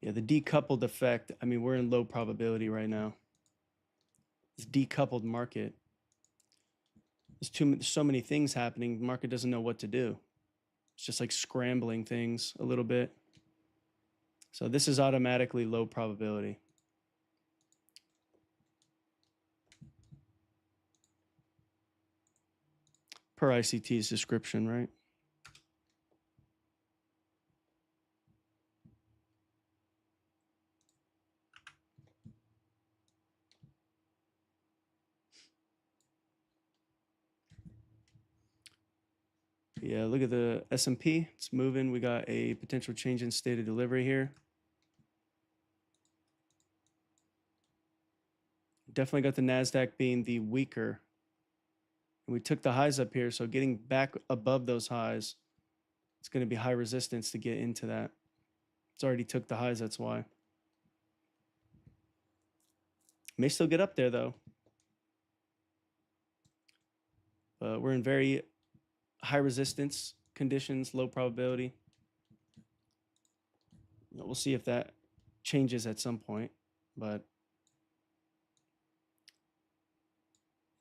Yeah, the decoupled effect, I mean, we're in low probability right now. This decoupled market, there's so many things happening, the market doesn't know what to do. It's just like scrambling things a little bit. So this is automatically low probability. Per ICT's description, right? Yeah, look at the S&P. It's moving. We got a potential change in state of delivery here. Definitely got the Nasdaq being the weaker. And we took the highs up here, so getting back above those highs, it's going to be high resistance to get into that. It's already took the highs, that's why. May still get up there though. But we're in very high resistance conditions, low probability. We'll see if that changes at some point, but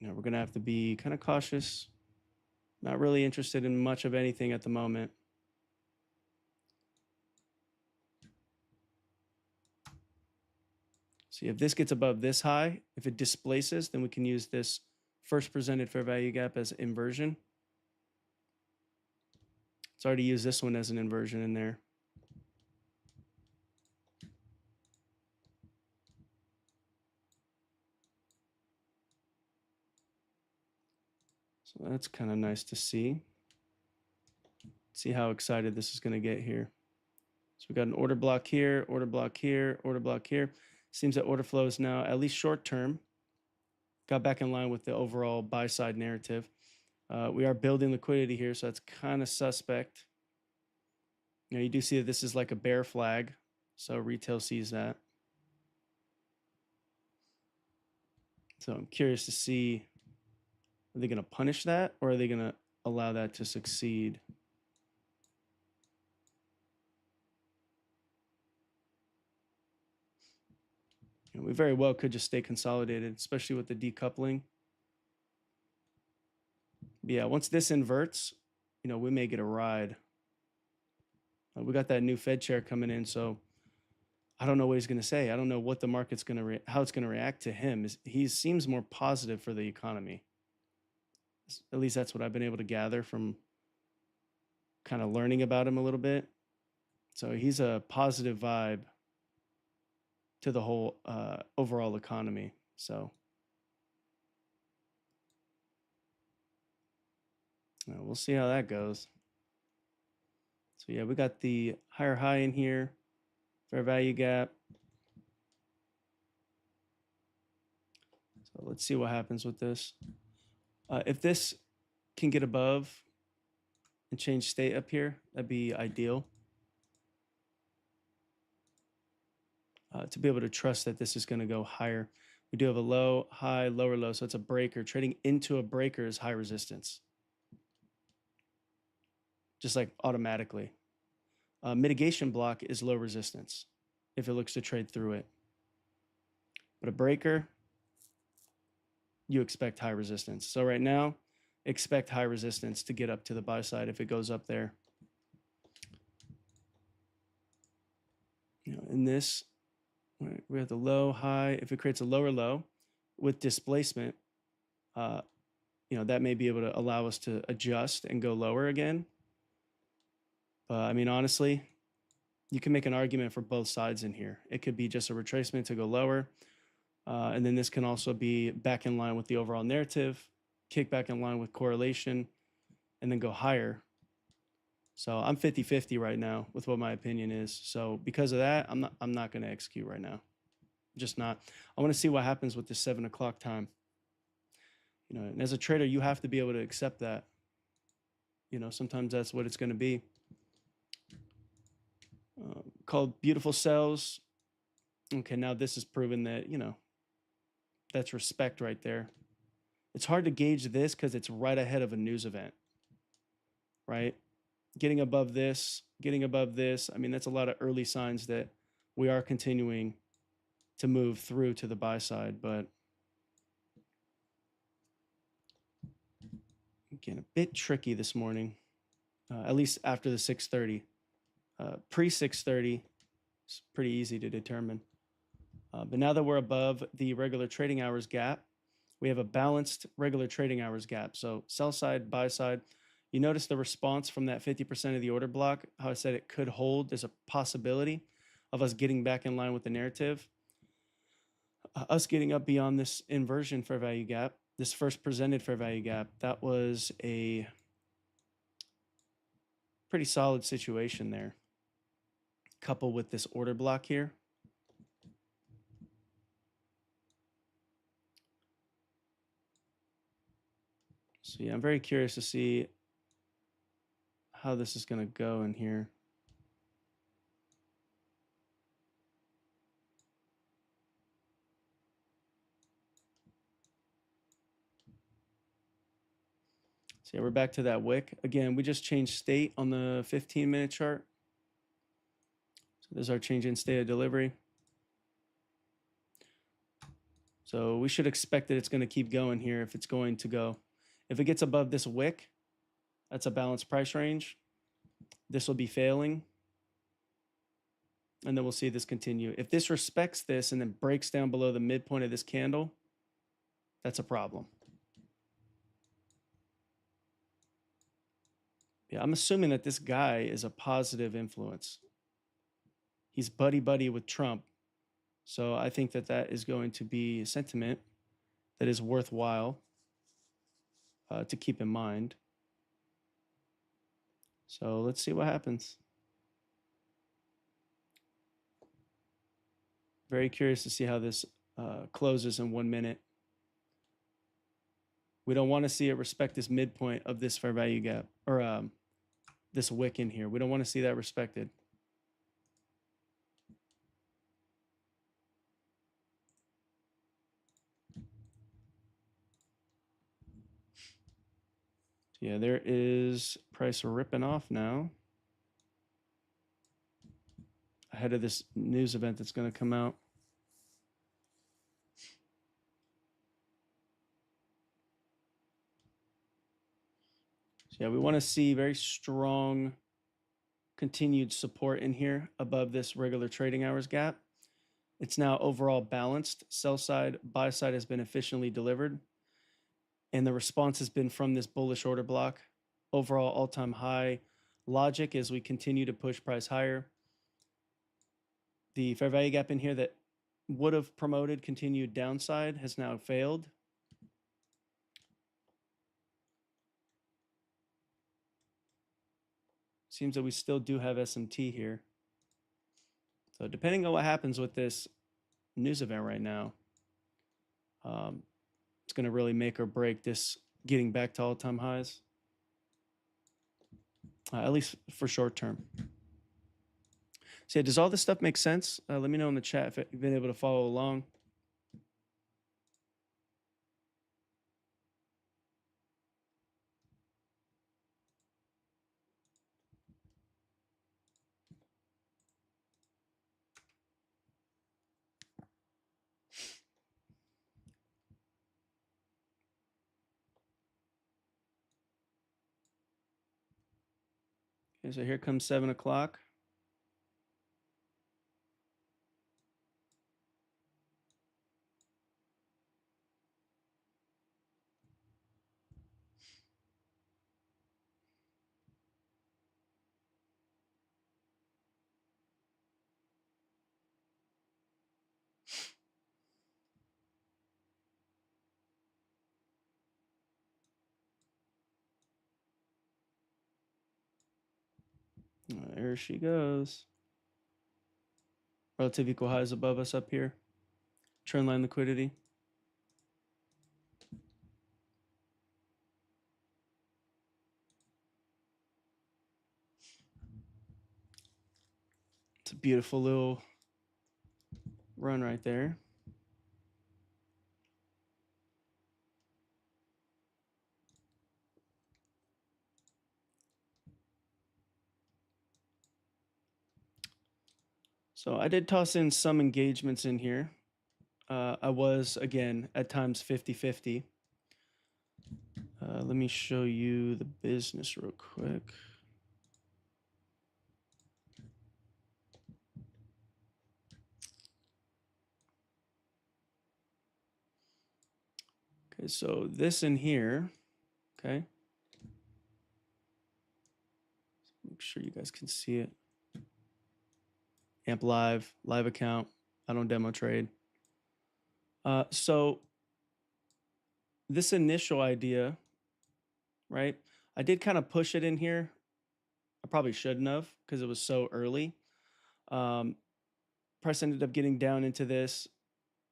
we're going to have to be kind of cautious. Not really interested in much of anything at the moment. See, if this gets above this high, if it displaces, then we can use this first presented fair value gap as inversion. It's already used this one as an inversion in there. So that's kind of nice to see. See how excited this is going to get here. So we got an order block here, order block here, order block here. Seems that order flow is now, at least short term, got back in line with the overall buy side narrative. We are building liquidity here, so that's kind of suspect. You do see that this is like a bear flag, so retail sees that. So I'm curious to see, are they going to punish that or are they going to allow that to succeed? We very well could just stay consolidated, especially with the decoupling. But yeah, once this inverts, we may get a ride. We got that new Fed chair coming in, so I don't know what he's going to say. I don't know what the market's going to how it's going to react to him. He seems more positive for the economy. At least that's what I've been able to gather from kind of learning about him a little bit. So he's a positive vibe to the whole overall economy. So we'll see how that goes. So yeah, we got the higher high in here, fair value gap. So let's see what happens with this. If this can get above and change state up here, that'd be ideal. To be able to trust that this is going to go higher. We do have a low, high, lower low, so it's a breaker. Trading into a breaker is high resistance. Just like automatically. Mitigation block is low resistance if it looks to trade through it. But a breaker, you expect high resistance. So right now, expect high resistance to get up to the buy side if it goes up there. In this, we have the low, high. If it creates a lower low with displacement, that may be able to allow us to adjust and go lower again. I mean, honestly, you can make an argument for both sides in here. It could be just a retracement to go lower. And then this can also be back in line with the overall narrative, kick back in line with correlation, and then go higher. So I'm 50-50 right now with what my opinion is. So because of that, I'm not going to execute right now. Just not. I want to see what happens with the 7 o'clock time. And as a trader, you have to be able to accept that. Sometimes that's what it's going to be. Called beautiful sells. Okay, now this is proven that, that's respect right there. It's hard to gauge this because it's right ahead of a news event, right? Getting above this. I mean, that's a lot of early signs that we are continuing to move through to the buy side, but again, a bit tricky this morning, at least after the 6:30. Pre 6:30, it's pretty easy to determine. But now that we're above the regular trading hours gap, we have a balanced regular trading hours gap. So sell side, buy side. You notice the response from that 50% of the order block, how I said it could hold. There's a possibility of us getting back in line with the narrative. Us getting up beyond this inversion fair value gap, this first presented fair value gap, that was a pretty solid situation there. Coupled with this order block here. So yeah, I'm very curious to see how this is going to go in here. So yeah, we're back to that wick. Again, we just changed state on the 15-minute chart. So there's our change in state of delivery. So we should expect that it's going to keep going here if it's going to go. If it gets above this wick, that's a balanced price range. This will be failing. And then we'll see this continue. If this respects this and then breaks down below the midpoint of this candle, that's a problem. Yeah, I'm assuming that this guy is a positive influence. He's buddy-buddy with Trump. So I think that that is going to be a sentiment that is worthwhile to keep in mind. So let's see what happens. Very curious to see how this closes in 1 minute. We don't want to see it respect this midpoint of this fair value gap, or this wick in here. We don't want to see that respected. Yeah, there is price ripping off now ahead of this news event that's going to come out. So yeah, we want to see very strong continued support in here above this regular trading hours gap. It's now overall balanced. Sell side, buy side has been efficiently delivered. And the response has been from this bullish order block. Overall all-time high logic as we continue to push price higher. The fair value gap in here that would have promoted continued downside has now failed. Seems that we still do have SMT here. So depending on what happens with this news event right now, it's going to really make or break this getting back to all-time highs, at least for short term. So yeah, does all this stuff make sense? Let me know in the chat if you've been able to follow along. Okay, so here comes 7 o'clock. There she goes. Relative equal highs above us up here. Trendline liquidity. It's a beautiful little run right there. So I did toss in some engagements in here. I was, again, at times 50-50. Let me show you the business real quick. Okay, so this in here, okay. Make sure you guys can see it. Amp live account. I don't demo trade. So this initial idea, right? I did kind of push it in here. I probably shouldn't have because it was so early. Price ended up getting down into this,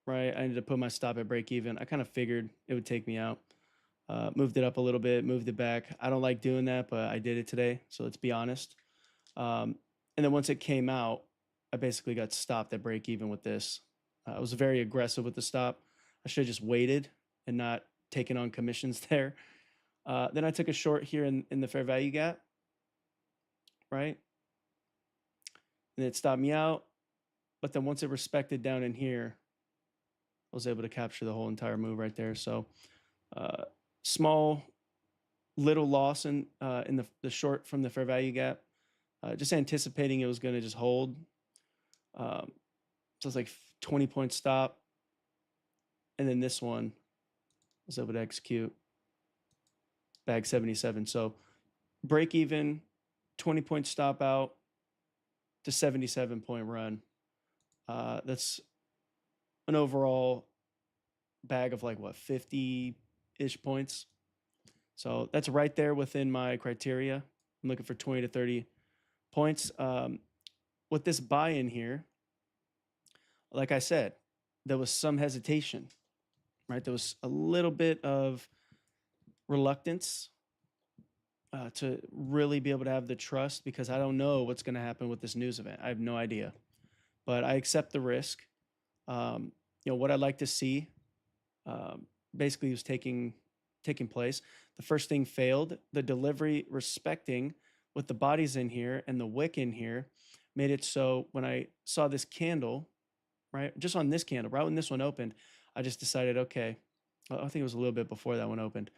right? I ended up putting my stop at break even. I kind of figured it would take me out. Moved it up a little bit, moved it back. I don't like doing that, but I did it today. So let's be honest. And then once it came out, I basically got stopped at break even with this. I was very aggressive with the stop. I should have just waited and not taken on commissions there. Then I took a short here in the fair value gap, right? And it stopped me out. But then once it respected down in here, I was able to capture the whole entire move right there. So small little loss in the short from the fair value gap, just anticipating it was going to just hold. So it's like 20 point stop. And then this one I was able to execute bag 77. So break even, 20 point stop out to 77 point run. That's an overall bag of like what, 50-ish points. So that's right there within my criteria. I'm looking for 20 to 30 points. With this buy in here, like I said, there was some hesitation, right? There was a little bit of reluctance to really be able to have the trust, because I don't know what's going to happen with this news event. I have no idea, but I accept the risk. What I'd like to see basically was taking place. The first thing failed. The delivery respecting with the bodies in here and the wick in here made it so when I saw this candle, right, just on this candle, right when this one opened, I just decided, okay, I think it was a little bit before that one opened.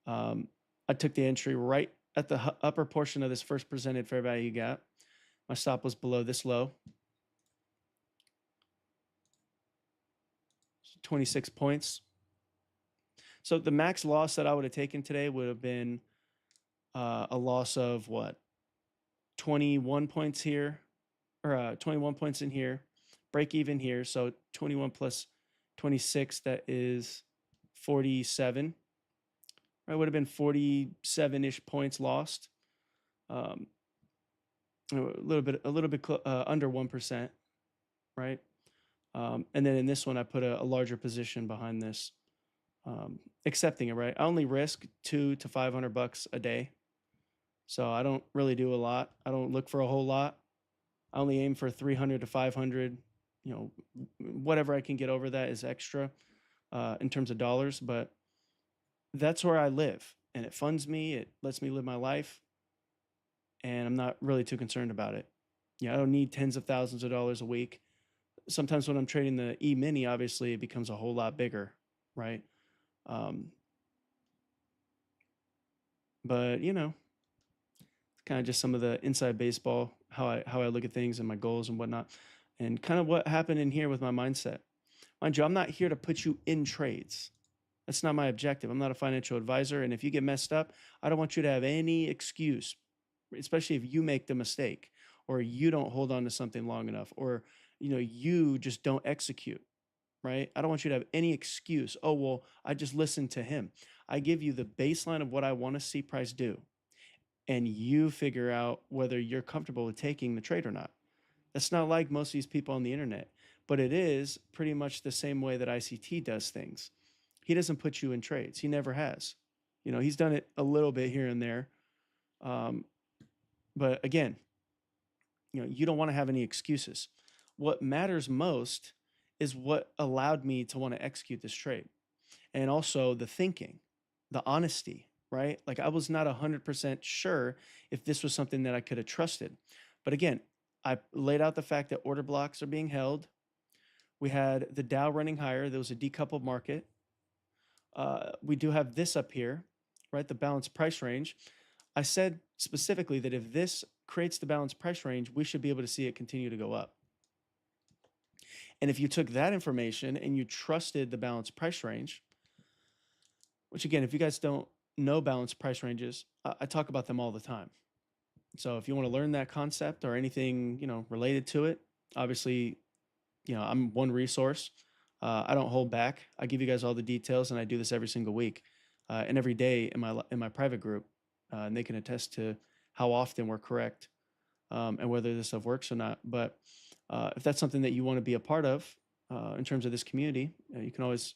I took the entry right at the upper portion of this first presented fair value gap. My stop was below this low, 26 points. So the max loss that I would have taken today would have been a loss of what? 21 points here, or 21 points in here, break even here. So 21 plus 26, that is 47. Right, would have been 47-ish points lost. A little bit under 1%, right? And then in this one, I put a larger position behind this, accepting it, right? I only risk $200 to $500 a day. So I don't really do a lot. I don't look for a whole lot. I only aim for 300 to 500, whatever I can get over that is extra in terms of dollars, but that's where I live, and it funds me. It lets me live my life, and I'm not really too concerned about it. I don't need tens of thousands of dollars a week. Sometimes when I'm trading the E-mini, obviously it becomes a whole lot bigger, right? But kind of just some of the inside baseball, how I look at things and my goals and whatnot, and kind of what happened in here with my mindset. Mind you, I'm not here to put you in trades. That's not my objective. I'm not a financial advisor, and if you get messed up, I don't want you to have any excuse, especially if you make the mistake or you don't hold on to something long enough, or you just don't execute, right? I don't want you to have any excuse. Oh, well, I just listened to him. I give you the baseline of what I want to see price do, and you figure out whether you're comfortable with taking the trade or not. That's not like most of these people on the internet, but it is pretty much the same way that ICT does things. He doesn't put you in trades. He never has. He's done it a little bit here and there. But again, you don't want to have any excuses. What matters most is what allowed me to want to execute this trade. And also the thinking, the honesty, right? Like I was not 100% sure if this was something that I could have trusted. But again, I laid out the fact that order blocks are being held. We had the Dow running higher. There was a decoupled market. We do have this up here, right? The balanced price range. I said specifically that if this creates the balanced price range, we should be able to see it continue to go up. And if you took that information and you trusted the balanced price range, which again, if you guys don't know balanced price ranges, I talk about them all the time. So if you want to learn that concept or anything, related to it, obviously, I'm one resource. I don't hold back. I give you guys all the details, and I do this every single week and every day in my private group, and they can attest to how often we're correct and whether this stuff works or not. But if that's something that you want to be a part of in terms of this community, you can always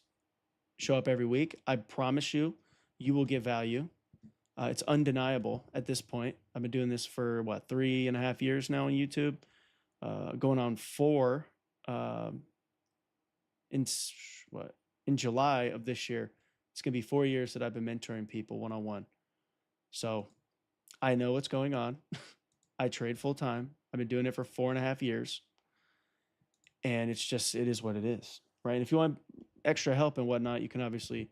show up every week. I promise you, you will get value. It's undeniable at this point. I've been doing this for what, 3.5 years now on YouTube, going on 4. In what in July of this year, it's gonna be 4 years that I've been mentoring people one-on-one. So I know what's going on. I trade full time. I've been doing it for 4.5 years, and it is what it is, right? And if you want extra help and whatnot, you can obviously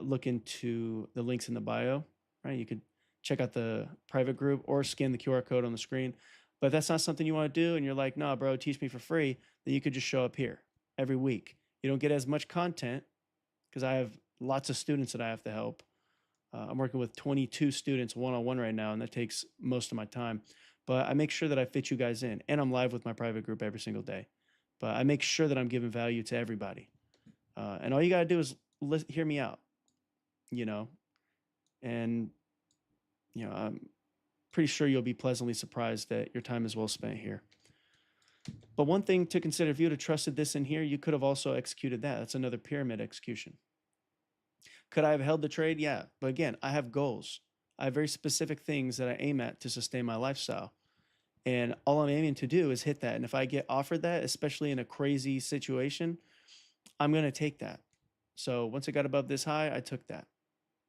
look into the links in the bio, right? You could check out the private group or scan the QR code on the screen. But if that's not something you want to do and you're like, nah, bro, teach me for free, then you could just show up here every week. You don't get as much content because I have lots of students that I have to help. I'm working with 22 students one-on-one right now, and that takes most of my time. But I make sure that I fit you guys in, and I'm live with my private group every single day. But I make sure that I'm giving value to everybody. And all you got to do is hear me out, and, I'm pretty sure you'll be pleasantly surprised that your time is well spent here. But one thing to consider, if you would have trusted this in here, you could have also executed that. That's another pyramid execution. Could I have held the trade? Yeah. But again, I have goals. I have very specific things that I aim at to sustain my lifestyle. And all I'm aiming to do is hit that. And if I get offered that, especially in a crazy situation, I'm going to take that. So once it got above this high, I took that.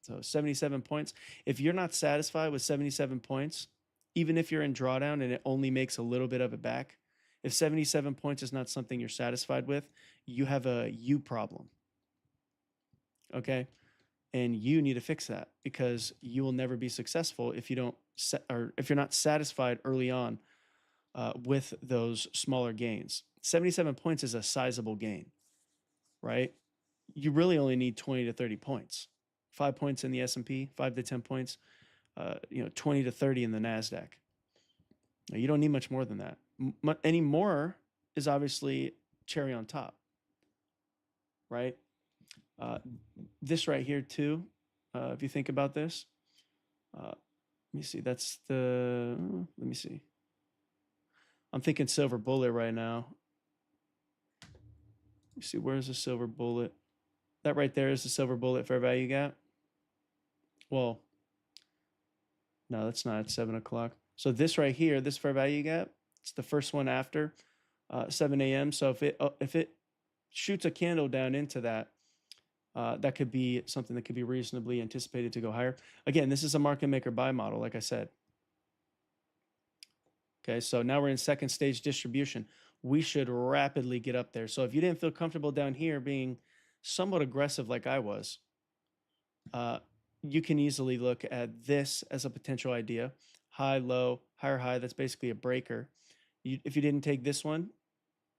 So 77 points. If you're not satisfied with 77 points, even if you're in drawdown and it only makes a little bit of it back, if 77 points is not something you're satisfied with, you have a you problem. Okay? And you need to fix that, because you will never be successful if you don't if you're not satisfied early on with those smaller gains. 77 points is a sizable gain, right? You really only need 20 to 30 points. 5 points in the S&P, 5 to 10 points, 20 to 30 in the Nasdaq. Now, you don't need much more than that. Any more is obviously cherry on top, right? This right here too, if you think about this, let me see, let me see. I'm thinking silver bullet right now. Let me see, where's the silver bullet? That right there is the silver bullet fair value gap. Well, no, that's not at 7 o'clock. So this right here, this fair value gap, it's the first one after 7 a.m. So if it shoots a candle down into that, that could be something that could be reasonably anticipated to go higher. Again, this is a market maker buy model, like I said. Okay, so now we're in second stage distribution. We should rapidly get up there. So if you didn't feel comfortable down here being somewhat aggressive like I was, you can easily look at this as a potential idea. High, low, higher, high, that's basically a breaker. If you didn't take this one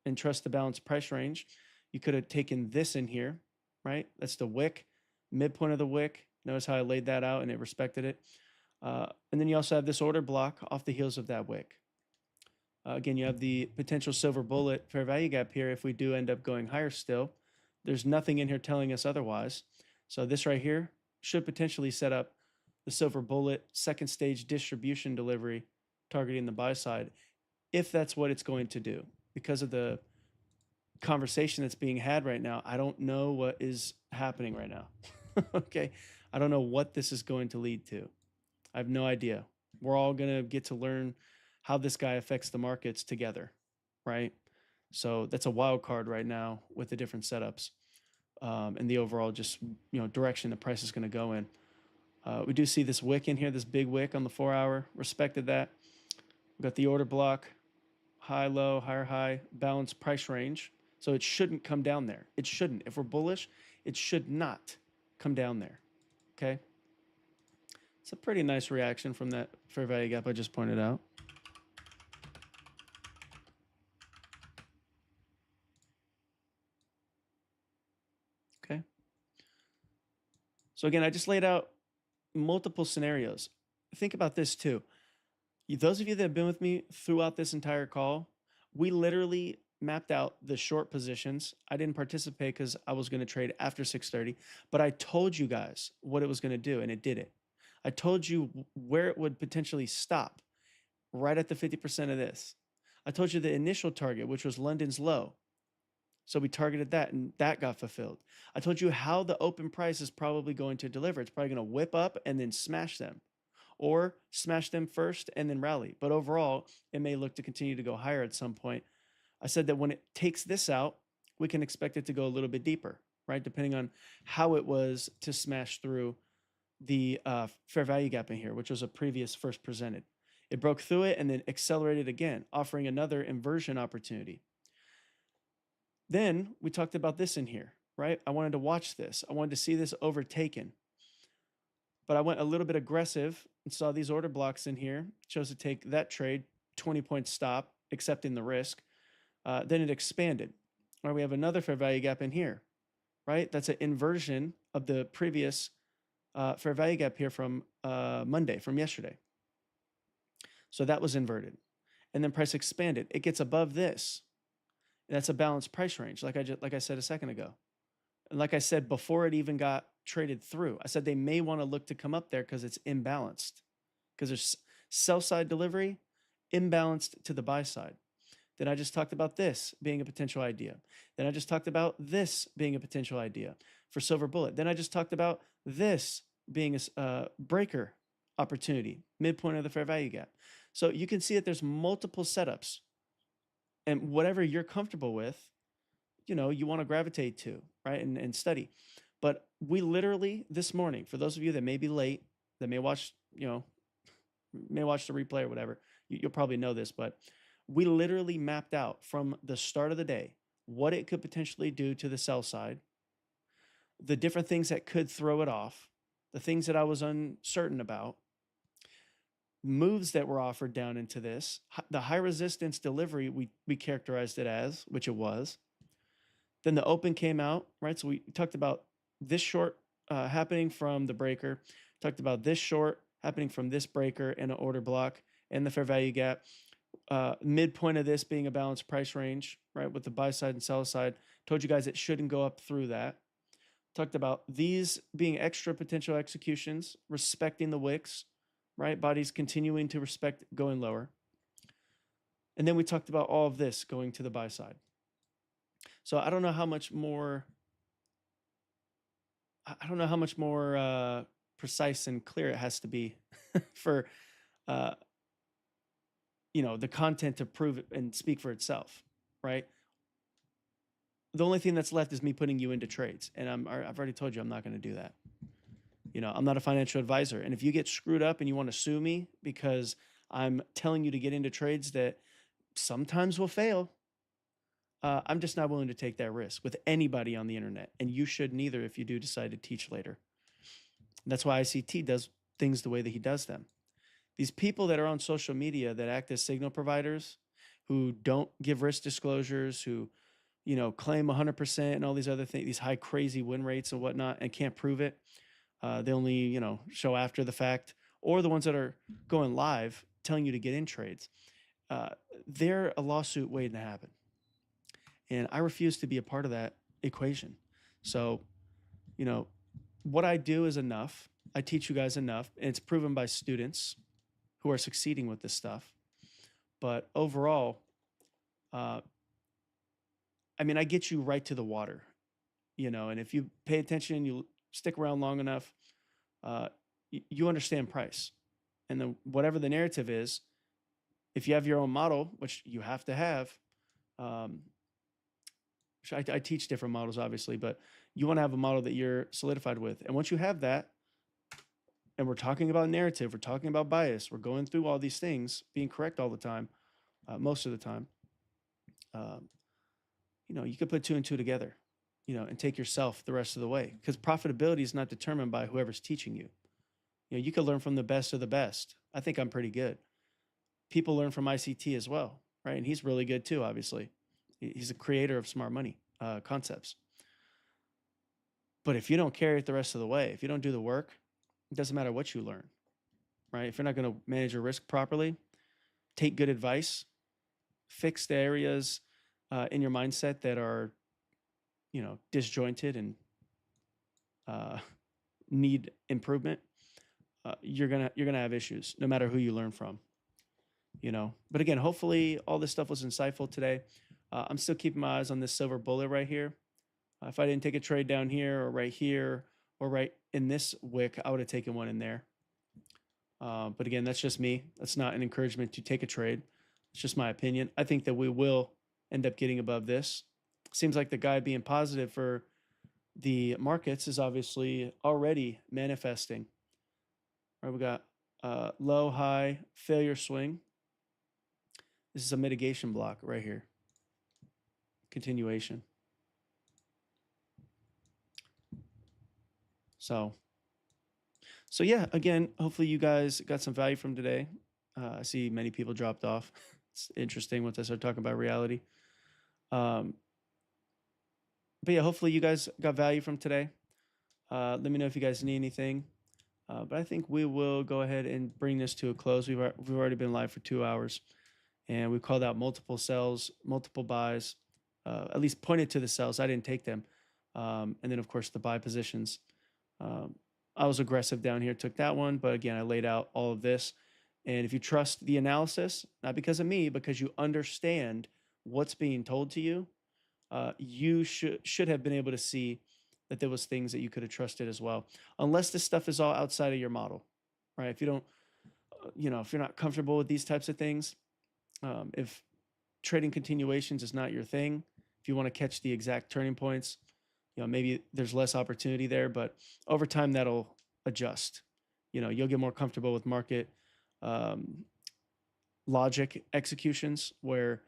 and trust the balanced price range, you could have taken this in here, right? That's the wick, midpoint of the wick. Notice how I laid that out and it respected it. And then you also have this order block off the heels of that wick. Again, you have the potential silver bullet fair value gap here if we do end up going higher still. There's nothing in here telling us otherwise. So this right here should potentially set up the silver bullet second stage distribution delivery targeting the buy side, if that's what it's going to do. Because of the conversation that's being had right now, I don't know what is happening right now. Okay, I don't know what this is going to lead to. I have no idea. We're all going to get to learn how this guy affects the markets together, right? So that's a wild card right now with the different setups and the overall just direction the price is going to go in. We do see this wick in here, this big wick on the 4 hour, respected that. We've got the order block, high, low, higher, high, balanced price range. So it shouldn't come down there. It shouldn't. If we're bullish, it should not come down there, okay? It's a pretty nice reaction from that fair value gap I just pointed out. Okay. So again, I just laid out multiple scenarios. Think about this too. Those of you that have been with me throughout this entire call, we literally mapped out the short positions. I didn't participate because I was going to trade after 6:30, but I told you guys what it was going to do, and it did it. I told you where it would potentially stop, right at the 50% of this. I told you the initial target, which was London's low. So we targeted that, and that got fulfilled. I told you how the open price is probably going to deliver. It's probably going to whip up and then smash them, or smash them first and then rally. But overall, it may look to continue to go higher at some point. I said that when it takes this out, we can expect it to go a little bit deeper, right? Depending on how it was to smash through the fair value gap in here, which was a previous first presented. It broke through it and then accelerated again, offering another inversion opportunity. Then we talked about this in here, right? I wanted to watch this. I wanted to see this overtaken. But I went a little bit aggressive and saw these order blocks in here. Chose to take that trade, 20-point stop, accepting the risk. Then it expanded. All right, we have another fair value gap in here, right? That's an inversion of the previous fair value gap here from Monday, from yesterday. So that was inverted. And then price expanded. It gets above this. That's a balanced price range, like I said a second ago. And like I said, before it even got traded through, I said they may want to look to come up there because it's imbalanced, because there's sell side delivery imbalanced to the buy side. Then I just talked about this being a potential idea. Then I just talked about this being a potential idea for silver bullet. Then I just talked about this being a breaker opportunity, midpoint of the fair value gap. So you can see that there's multiple setups, and whatever you're comfortable with, you know, you want to gravitate to, right? And study. But we literally this morning, for those of you that may be late, that may watch, may watch the replay or whatever, you'll probably know this, but we literally mapped out from the start of the day what it could potentially do to the sell side, the different things that could throw it off, the things that I was uncertain about, moves that were offered down into this, the high resistance delivery we characterized it as, which it was. Then the open came out, right? So we talked about this short happening from the breaker, talked about this short happening from this breaker and an order block and the fair value gap. Midpoint of this being a balanced price range, right? With the buy side and sell side. Told you guys it shouldn't go up through that. Talked about these being extra potential executions, respecting the wicks, right? Bodies continuing to respect going lower. And then we talked about all of this going to the buy side. So I don't know how much more precise and clear it has to be for the content to prove it and speak for itself, right? The only thing that's left is me putting you into trades, and I've already told you I'm not going to do that. I'm not a financial advisor, and if you get screwed up and you want to sue me because I'm telling you to get into trades that sometimes will fail, I'm just not willing to take that risk with anybody on the internet, and you shouldn't either if you do decide to teach later. That's why ICT does things the way that he does them. These people that are on social media that act as signal providers, who don't give risk disclosures, who claim 100% and all these other things, these high crazy win rates and whatnot, and can't prove it. They only show after the fact, or the ones that are going live telling you to get in trades. They're a lawsuit waiting to happen. And I refuse to be a part of that equation. So, what I do is enough. I teach you guys enough, and it's proven by students who are succeeding with this stuff. But overall, I get you right to the water, and if you pay attention, you stick around long enough, you understand price. And then whatever the narrative is, if you have your own model, which you have to have, I teach different models, obviously, but you want to have a model that you're solidified with. And once you have that, and we're talking about narrative, we're talking about bias, we're going through all these things, being correct all the time, most of the time, you could put two and two together, and take yourself the rest of the way. Because profitability is not determined by whoever's teaching you. You could learn from the best of the best. I think I'm pretty good. People learn from ICT as well, right? And he's really good too, obviously. He's a creator of smart money concepts. But if you don't carry it the rest of the way, if you don't do the work, it doesn't matter what you learn, right? If you're not going to manage your risk properly, take good advice, fix the areas in your mindset that are, disjointed and need improvement, you're gonna have issues no matter who you learn from. But again, hopefully all this stuff was insightful today. I'm still keeping my eyes on this silver bullet right here. If I didn't take a trade down here or right in this wick, I would have taken one in there. But again, that's just me. That's not an encouragement to take a trade. It's just my opinion. I think that we will end up getting above this. Seems like the guide being positive for the markets is obviously already manifesting. All right, we got low, high, failure swing. This is a mitigation block right here. Continuation. So yeah, again, hopefully you guys got some value from today. I see many people dropped off. It's interesting once I start talking about reality. But yeah, hopefully you guys got value from today. Let me know if you guys need anything. But I think we will go ahead and bring this to a close. We've already been live for 2 hours, and we called out multiple sells, multiple buys, at least pointed to the sells. I didn't take them. And then, of course, the buy positions. I was aggressive down here, took that one. But again, I laid out all of this. And if you trust the analysis, not because of me, because you understand what's being told to you, you should have been able to see that there was things that you could have trusted as well. Unless this stuff is all outside of your model, right? If you don't, if you're not comfortable with these types of things, if trading continuations is not your thing, if you want to catch the exact turning points, maybe there's less opportunity there, but over time that'll adjust. You'll get more comfortable with market logic executions where,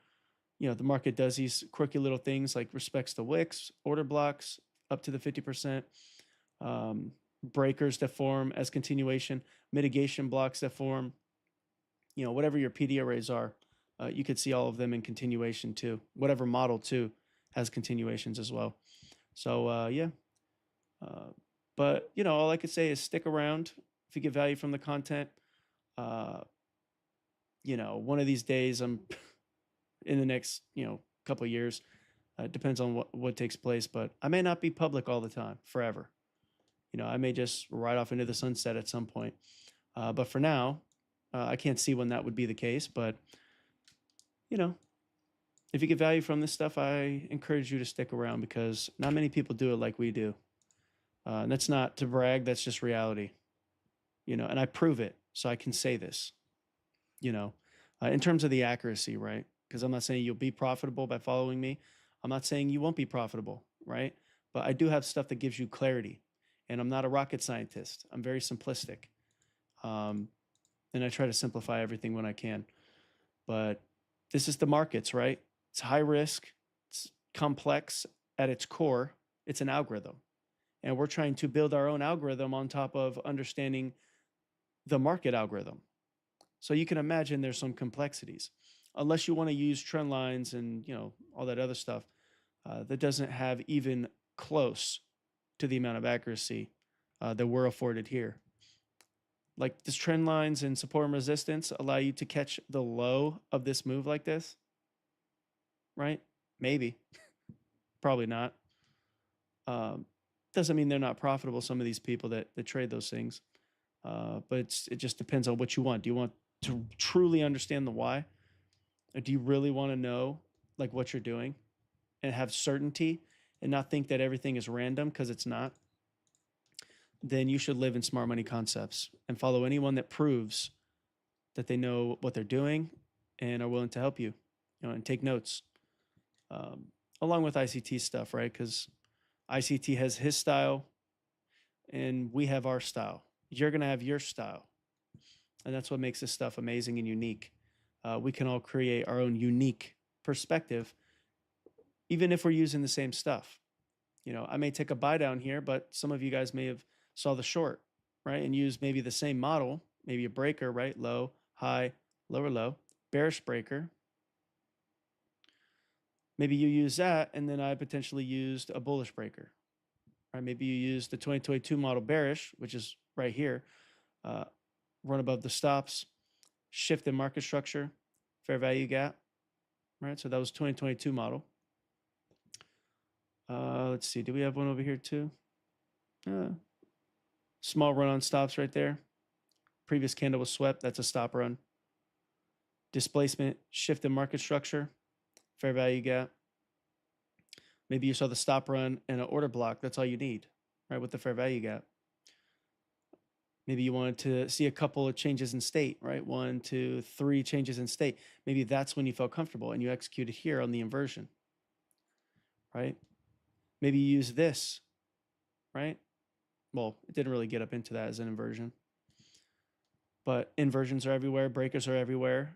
the market does these quirky little things like respects the wicks, order blocks up to the 50%, breakers that form as continuation, mitigation blocks that form, whatever your PD arrays are, you could see all of them in continuation too. Whatever model too has continuations as well. So yeah, but all I could say is stick around if you get value from the content. One of these days, I'm in the next couple of years. Depends on what takes place, but I may not be public all the time forever. I may just ride off into the sunset at some point. But for now, I can't see when that would be the case. But if you get value from this stuff, I encourage you to stick around because not many people do it like we do. And that's not to brag, that's just reality. And I prove it, so I can say this, in terms of the accuracy, right? Because I'm not saying you'll be profitable by following me. I'm not saying you won't be profitable, right? But I do have stuff that gives you clarity. And I'm not a rocket scientist. I'm very simplistic. And I try to simplify everything when I can. But this is the markets, right? It's high risk. It's complex at its core. It's an algorithm. And we're trying to build our own algorithm on top of understanding the market algorithm. So you can imagine there's some complexities. Unless you want to use trend lines and all that other stuff, that doesn't have even close to the amount of accuracy that we're afforded here. Like this trend lines and support and resistance allow you to catch the low of this move like this, right? Maybe, probably not. Doesn't mean they're not profitable. Some of these people that trade those things, but it just depends on what you want. Do you want to truly understand the why? Or do you really want to know like what you're doing and have certainty and not think that everything is random because it's not? Then you should live in smart money concepts and follow anyone that proves that they know what they're doing and are willing to help you, and take notes, along with ICT stuff, right? Because ICT has his style and we have our style. You're going to have your style. And that's what makes this stuff amazing and unique. We can all create our own unique perspective, even if we're using the same stuff. I may take a buy down here, but some of you guys may have saw the short, right? And use maybe the same model, maybe a breaker, right? Low, high, lower, low, bearish breaker. Maybe you use that, and then I potentially used a bullish breaker. Right? Maybe you used the 2022 model bearish, which is right here, run above the stops, shift in market structure, fair value gap, right? So that was 2022 model. Let's see, do we have one over here too? Small run on stops right there. Previous candle was swept, that's a stop run. Displacement, shift in market structure, fair value gap. Maybe you saw the stop run and an order block. That's all you need, right, with the fair value gap. Maybe you wanted to see a couple of changes in state, right? 1, 2, 3 changes in state. Maybe that's when you felt comfortable and you executed here on the inversion, right? Maybe you use this, right? Well, it didn't really get up into that as an inversion, but inversions are everywhere. Breakers are everywhere.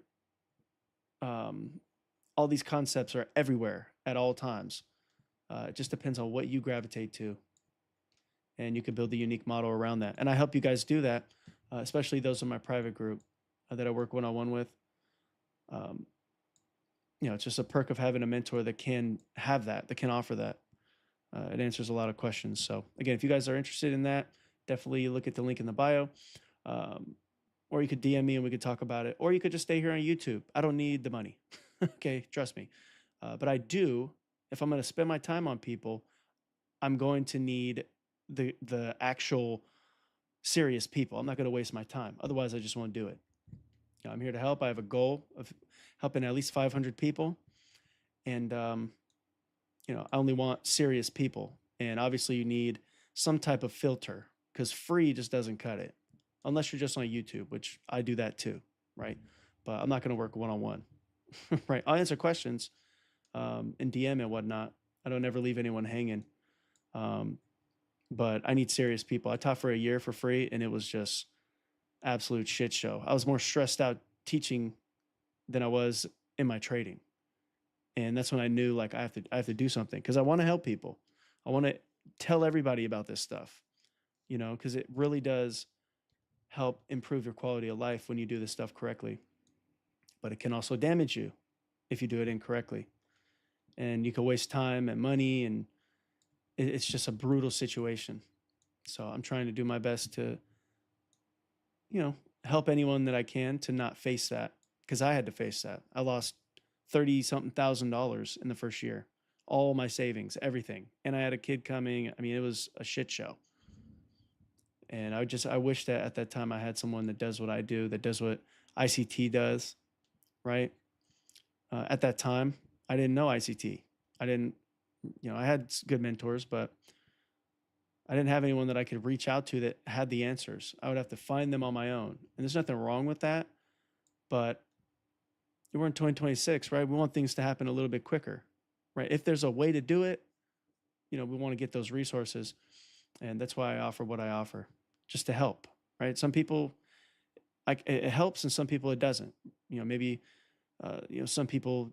All these concepts are everywhere at all times. It just depends on what you gravitate to, and you can build a unique model around that. And I help you guys do that, especially those in my private group that I work one-on-one with. It's just a perk of having a mentor that can have that can offer that. It answers a lot of questions. So again, if you guys are interested in that, definitely look at the link in the bio. Or you could DM me and we could talk about it. Or you could just stay here on YouTube. I don't need the money. Okay, trust me. But I do, if I'm going to spend my time on people, I'm going to need the actual serious people. I'm not going to waste my time. Otherwise, I just won't do it. I'm here to help. I have a goal of helping at least 500 people. And, I only want serious people. And obviously you need some type of filter because free just doesn't cut it. Unless you're just on YouTube, which I do that too, right? But I'm not going to work one-on-one, right? I'll answer questions in DM and whatnot. I don't ever leave anyone hanging. But I need serious people. I taught for a year for free, and it was just absolute shit show. I was more stressed out teaching than I was in my trading. And that's when I knew like I have to do something because I want to help people. I want to tell everybody about this stuff, because it really does help improve your quality of life when you do this stuff correctly. But it can also damage you if you do it incorrectly. And you can waste time and money, and it's just a brutal situation. So I'm trying to do my best to, help anyone that I can to not face that, because I had to face that. I lost $30-something thousand in the first year, all my savings, everything. And I had a kid coming. I mean, it was a shit show. And I wish that at that time I had someone that does what I do, that does what ICT does, right? At that time, I didn't know ICT. I didn't, I had good mentors, but I didn't have anyone that I could reach out to that had the answers. I would have to find them on my own. And there's nothing wrong with that, but we're in 2026, right? We want things to happen a little bit quicker, right? If there's a way to do it, we want to get those resources. And that's why I offer what I offer, just to help, right? Some people, it helps, and some people it doesn't. Maybe, some people,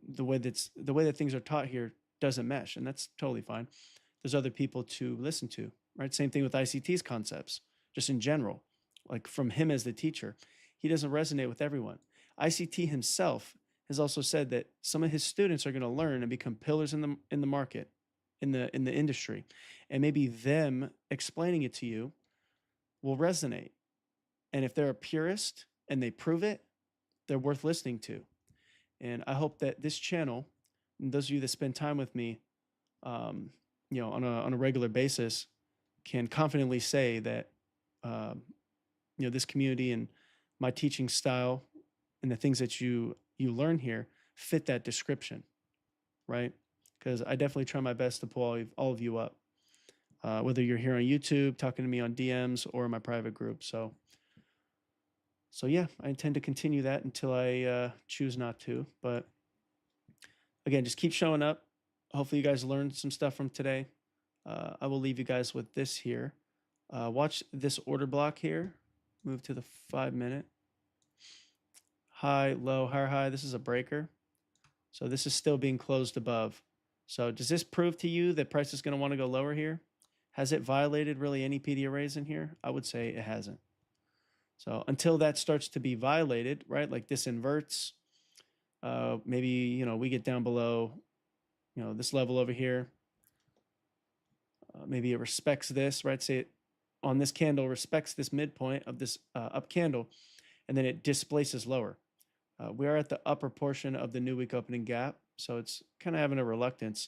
the way that things are taught here doesn't mesh, and that's totally fine. There's other people to listen to, right? Same thing with ICT's concepts, just in general, like from him as the teacher. He doesn't resonate with everyone. ICT himself has also said that some of his students are going to learn and become pillars in the market, in the industry, and maybe them explaining it to you will resonate. And if they're a purist and they prove it, they're worth listening to. And I hope that this channel, and those of you that spend time with me, on a regular basis, can confidently say that, this community and my teaching style and the things that you learn here fit that description, right? Because I definitely try my best to pull all of you up, whether you're here on YouTube, talking to me on DMs, or in my private group. So yeah, I intend to continue that until I choose not to. But again, just keep showing up. Hopefully you guys learned some stuff from today. I will leave you guys with this here. Watch this order block here. Move to the 5-minute. High, low, higher, high. This is a breaker. So this is still being closed above. So does this prove to you that price is going to want to go lower here? Has it violated really any PD arrays in here? I would say it hasn't. So until that starts to be violated, right, like this inverts, maybe, we get down below, this level over here. Maybe it respects this, right? Say it on this candle respects this midpoint of this up candle, and then it displaces lower. We are at the upper portion of the new week opening gap, so it's kind of having a reluctance.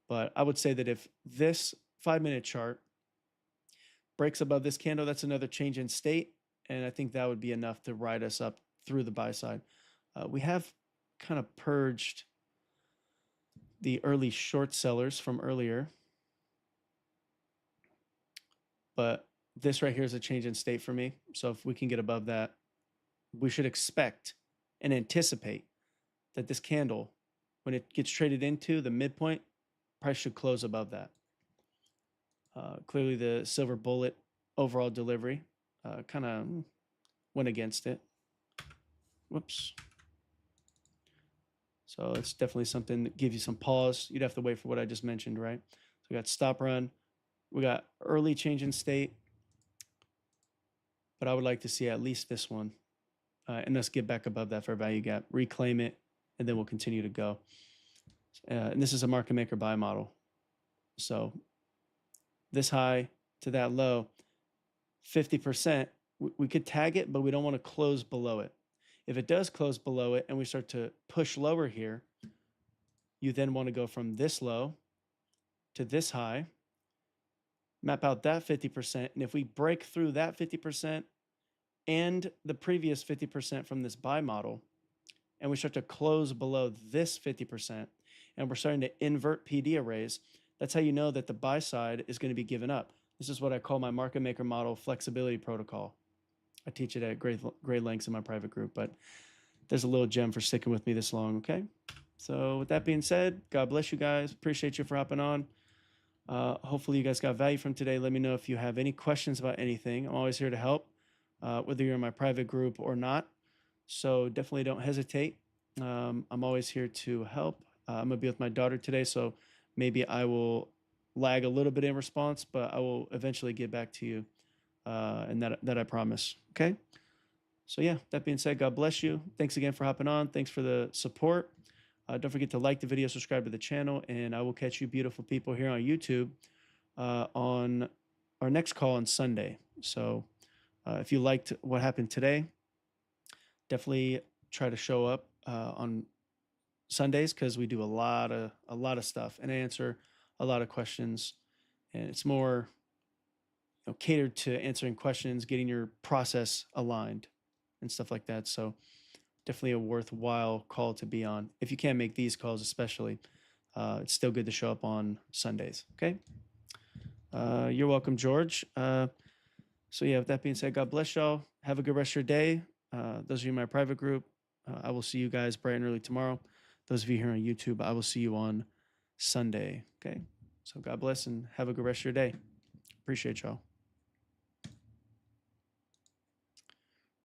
But I would say that if this 5-minute chart breaks above this candle, that's another change in state, and I think that would be enough to ride us up through the buy side. We have kind of purged the early short sellers from earlier, but this right here is a change in state for me. So if we can get above that, we should expect and anticipate that this candle, when it gets traded into the midpoint, price should close above that. Clearly the silver bullet overall delivery kind of went against it. Whoops. So it's definitely something that gives you some pause. You'd have to wait for what I just mentioned, right? So we got stop run. We got early change in state. But I would like to see at least this one. And let's get back above that fair value gap, reclaim it, and then we'll continue to go. And this is a market maker buy model. So this high to that low, 50%, we could tag it, but we don't want to close below it. If it does close below it and we start to push lower here, you then want to go from this low to this high, map out that 50%. And if we break through that 50% and the previous 50% from this buy model, and we start to close below this 50%, and we're starting to invert PD arrays, that's how you know that the buy side is going to be given up. This is what I call my market maker model flexibility protocol. I teach it at great lengths in my private group, but there's a little gem for sticking with me this long, okay? So with that being said, God bless you guys. Appreciate you for hopping on. Hopefully you guys got value from today. Let me know if you have any questions about anything. I'm always here to help, whether you're in my private group or not. So definitely don't hesitate. I'm always here to help. I'm gonna be with my daughter today, so maybe I will lag a little bit in response, but I will eventually get back to you, and that I promise. Okay. So yeah, that being said, God bless you. Thanks again for hopping on. Thanks for the support. Don't forget to like the video, subscribe to the channel, and I will catch you beautiful people here on YouTube on our next call on Sunday. So if you liked what happened today, definitely try to show up on Sundays, because we do a lot of stuff and answer a lot of questions, and it's more catered to answering questions, getting your process aligned and stuff like that. So definitely a worthwhile call to be on. If you can't make these calls, especially, it's still good to show up on Sundays. Okay. You're welcome, George. So yeah, with that being said, God bless y'all. Have a good rest of your day. Those of you in my private group, I will see you guys bright and early tomorrow. Those of you here on YouTube, I will see you on Sunday. Okay. So God bless and have a good rest of your day. Appreciate y'all.